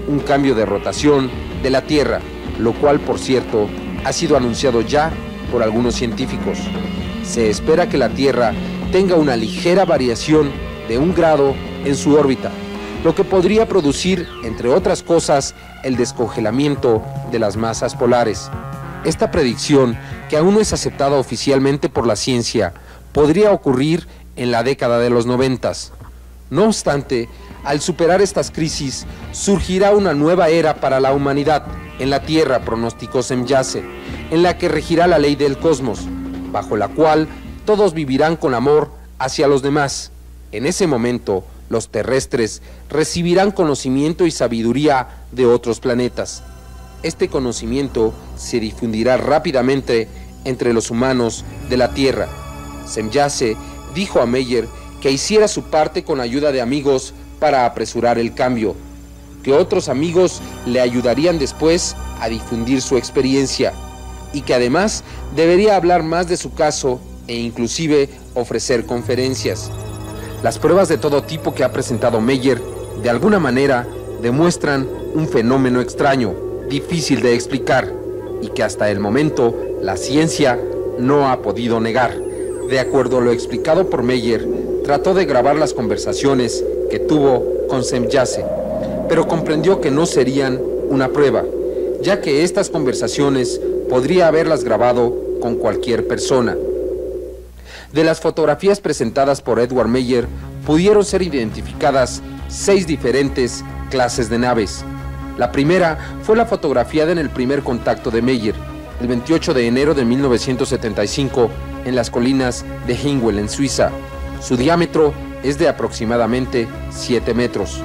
un cambio de rotación de la Tierra, lo cual, por cierto, ha sido anunciado ya por algunos científicos. Se espera que la Tierra tenga una ligera variación de 1 grado en su órbita, lo que podría producir, entre otras cosas, el descongelamiento de las masas polares. Esta predicción, que aún no es aceptada oficialmente por la ciencia, podría ocurrir en la década de los 90. No obstante, al superar estas crisis, surgirá una nueva era para la humanidad en la Tierra, pronosticó Semjase, en la que regirá la ley del cosmos, bajo la cual todos vivirán con amor hacia los demás. En ese momento, los terrestres recibirán conocimiento y sabiduría de otros planetas. Este conocimiento se difundirá rápidamente entre los humanos de la Tierra. Semjase dijo a Meyer que hiciera su parte con ayuda de amigos para apresurar el cambio, que otros amigos le ayudarían después a difundir su experiencia y que además debería hablar más de su caso e inclusive ofrecer conferencias. Las pruebas de todo tipo que ha presentado Meyer, de alguna manera, demuestran un fenómeno extraño, difícil de explicar y que hasta el momento la ciencia no ha podido negar. De acuerdo a lo explicado por Meyer, trató de grabar las conversaciones que tuvo con Semjase, pero comprendió que no serían una prueba, ya que estas conversaciones podría haberlas grabado con cualquier persona. De las fotografías presentadas por Edward Meyer, pudieron ser identificadas 6 diferentes clases de naves. La primera fue la fotografiada en el primer contacto de Meyer, el 28 de enero de 1975, en las colinas de Hingwel, en Suiza. Su diámetro es de aproximadamente 7 metros.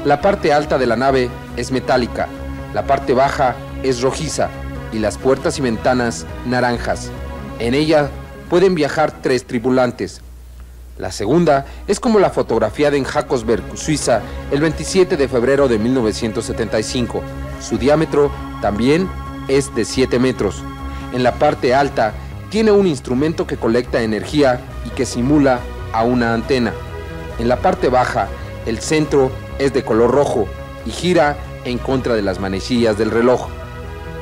La parte alta de la nave es metálica, la parte baja es rojiza y las puertas y ventanas naranjas. En ella pueden viajar 3 tripulantes. La segunda es como la fotografiada en Hackersberg, Suiza, el 27 de febrero de 1975. Su diámetro también es de 7 metros. En la parte alta tiene un instrumento que colecta energía y que simula a una antena. En la parte baja, el centro es de color rojo y gira en contra de las manecillas del reloj.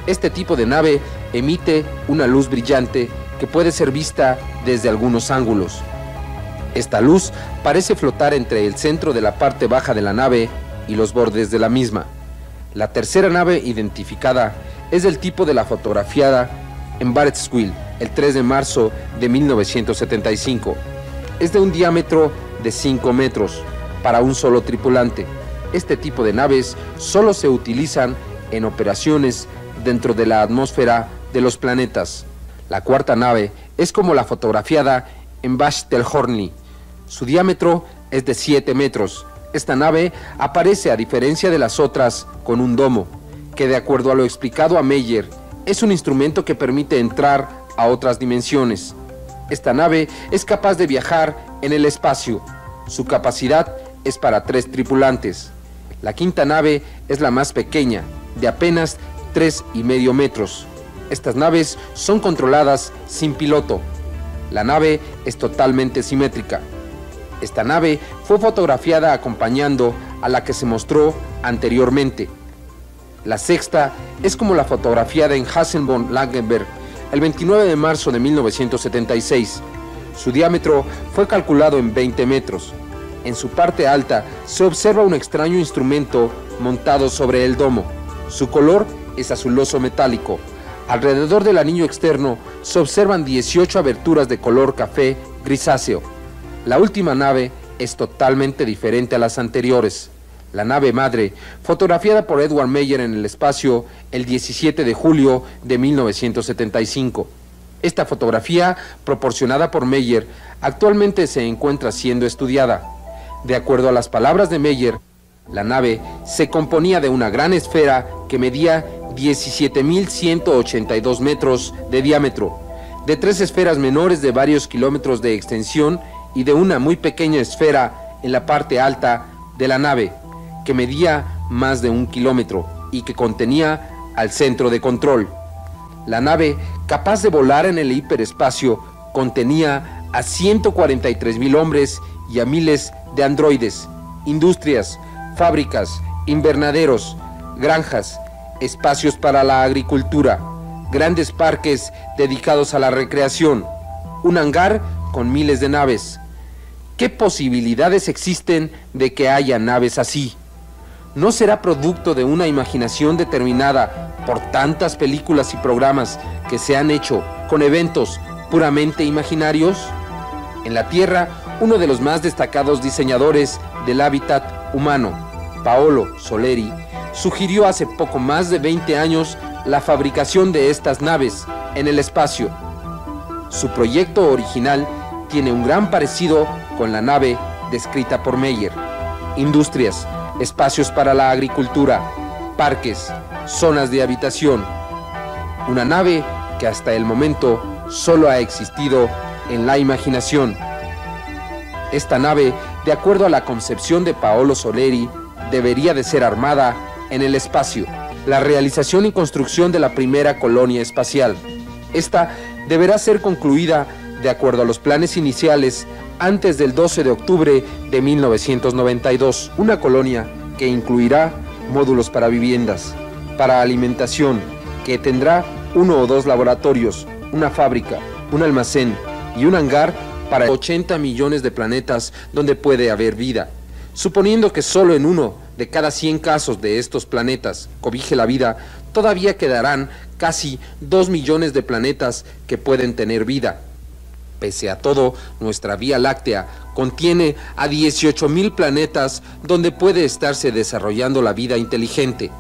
Este tipo de nave emite una luz brillante que puede ser vista desde algunos ángulos. Esta luz parece flotar entre el centro de la parte baja de la nave y los bordes de la misma. La tercera nave identificada es del tipo de la fotografiada en Baretsville el 3 de marzo de 1975. Es de un diámetro de 5 metros para un solo tripulante. Este tipo de naves solo se utilizan en operaciones dentro de la atmósfera de los planetas. La cuarta nave es como la fotografiada en Vastelhorny. Su diámetro es de 7 metros. Esta nave aparece, a diferencia de las otras, con un domo, que de acuerdo a lo explicado a Meyer, es un instrumento que permite entrar a otras dimensiones. Esta nave es capaz de viajar en el espacio. Su capacidad es para 3 tripulantes. La quinta nave es la más pequeña, de apenas 3,5 metros. Estas naves son controladas sin piloto. La nave es totalmente simétrica. Esta nave fue fotografiada acompañando a la que se mostró anteriormente. La sexta es como la fotografiada en Hasselborn-Langenberg el 29 de marzo de 1976. Su diámetro fue calculado en 20 metros. En su parte alta se observa un extraño instrumento montado sobre el domo. Su color es azuloso metálico. Alrededor del anillo externo se observan 18 aberturas de color café grisáceo. La última nave es totalmente diferente a las anteriores. La nave madre, fotografiada por Edward Meyer en el espacio el 17 de julio de 1975. Esta fotografía, proporcionada por Meyer, actualmente se encuentra siendo estudiada. De acuerdo a las palabras de Meyer, la nave se componía de una gran esfera que medía 17.182 metros de diámetro, de 3 esferas menores de varios kilómetros de extensión y de una muy pequeña esfera en la parte alta de la nave, que medía más de 1 kilómetro y que contenía al centro de control. La nave, capaz de volar en el hiperespacio, contenía a 143,000 hombres y a miles de androides, industrias, fábricas, invernaderos, granjas, espacios para la agricultura, grandes parques dedicados a la recreación, un hangar con miles de naves. ¿Qué posibilidades existen de que haya naves así? ¿No será producto de una imaginación determinada por tantas películas y programas que se han hecho con eventos puramente imaginarios? En la Tierra, uno de los más destacados diseñadores del hábitat humano, Paolo Soleri, sugirió hace poco más de 20 años la fabricación de estas naves en el espacio. Su proyecto original tiene un gran parecido con la nave descrita por Meyer. Industrias, espacios para la agricultura, parques, zonas de habitación. Una nave que hasta el momento solo ha existido en la imaginación. Esta nave, de acuerdo a la concepción de Paolo Soleri, debería de ser armada en el espacio. La realización y construcción de la primera colonia espacial. Esta deberá ser concluida de acuerdo a los planes iniciales antes del 12 de octubre de 1992. Una colonia que incluirá módulos para viviendas, para alimentación, que tendrá 1 o 2 laboratorios, una fábrica, un almacén y un hangar para 80 millones de planetas donde puede haber vida. Suponiendo que solo en 1 de cada 100 casos de estos planetas cobije la vida, todavía quedarán casi 2 millones de planetas que pueden tener vida. Pese a todo, nuestra Vía Láctea contiene a 18,000 planetas donde puede estarse desarrollando la vida inteligente.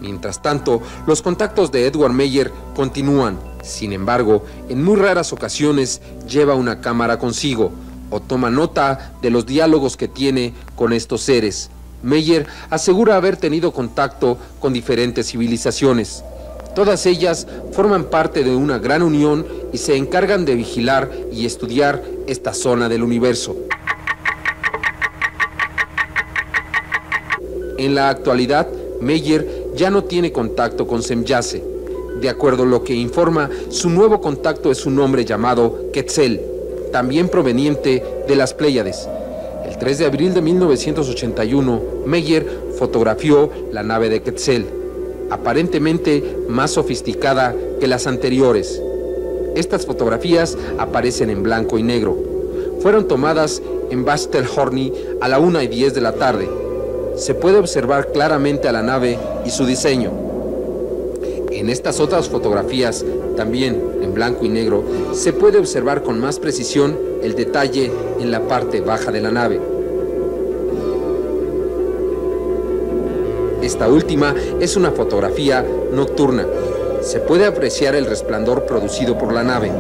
Mientras tanto, los contactos de Edward Meyer continúan. Sin embargo, en muy raras ocasiones lleva una cámara consigo o toma nota de los diálogos que tiene con estos seres. Meyer asegura haber tenido contacto con diferentes civilizaciones. Todas ellas forman parte de una gran unión y se encargan de vigilar y estudiar esta zona del universo. En la actualidad, Meyer ya no tiene contacto con Semjase. De acuerdo a lo que informa, su nuevo contacto es un hombre llamado Quetzal, también proveniente de las Pléyades. El 3 de abril de 1981, Meyer fotografió la nave de Quetzal, aparentemente más sofisticada que las anteriores. Estas fotografías aparecen en blanco y negro. Fueron tomadas en Vastelhorny a la 1:10 de la tarde. Se puede observar claramente a la nave y su diseño. En estas otras fotografías, también en blanco y negro, se puede observar con más precisión el detalle en la parte baja de la nave. Esta última es una fotografía nocturna. Se puede apreciar el resplandor producido por la nave.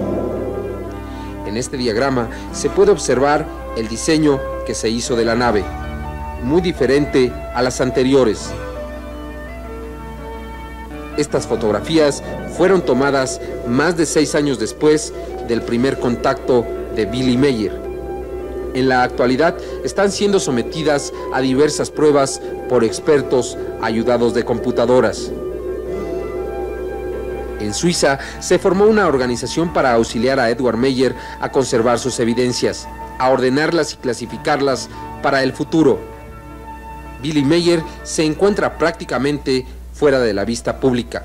En este diagrama se puede observar el diseño que se hizo de la nave, muy diferente a las anteriores. Estas fotografías fueron tomadas más de 6 años después del primer contacto de Billy Meier. En la actualidad están siendo sometidas a diversas pruebas por expertos ayudados de computadoras. En Suiza se formó una organización para auxiliar a Edward Meyer a conservar sus evidencias, a ordenarlas y clasificarlas para el futuro. Billy Meier se encuentra prácticamente fuera de la vista pública.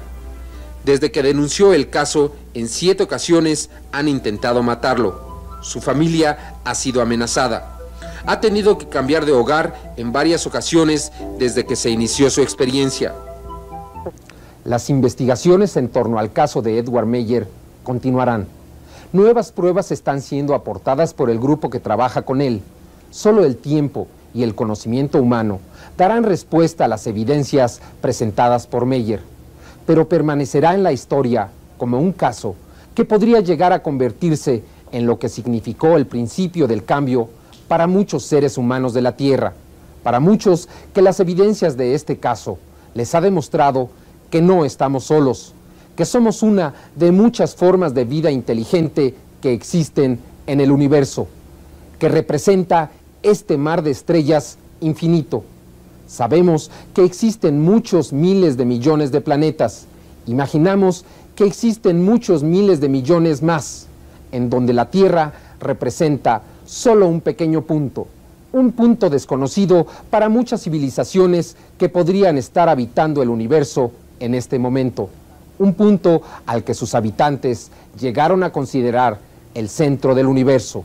Desde que denunció el caso, en 7 ocasiones han intentado matarlo. Su familia ha sido amenazada. Ha tenido que cambiar de hogar en varias ocasiones desde que se inició su experiencia. Las investigaciones en torno al caso de Edward Meyer continuarán. Nuevas pruebas están siendo aportadas por el grupo que trabaja con él. Solo el tiempo y el conocimiento humano darán respuesta a las evidencias presentadas por Meyer, pero permanecerá en la historia como un caso que podría llegar a convertirse en lo que significó el principio del cambio para muchos seres humanos de la Tierra, para muchos que las evidencias de este caso les ha demostrado que no estamos solos, que somos una de muchas formas de vida inteligente que existen en el universo, que representa este mar de estrellas infinito. Sabemos que existen muchos miles de millones de planetas. Imaginamos que existen muchos miles de millones más, en donde la Tierra representa solo un pequeño punto, un punto desconocido para muchas civilizaciones que podrían estar habitando el universo en este momento, un punto al que sus habitantes llegaron a considerar el centro del universo.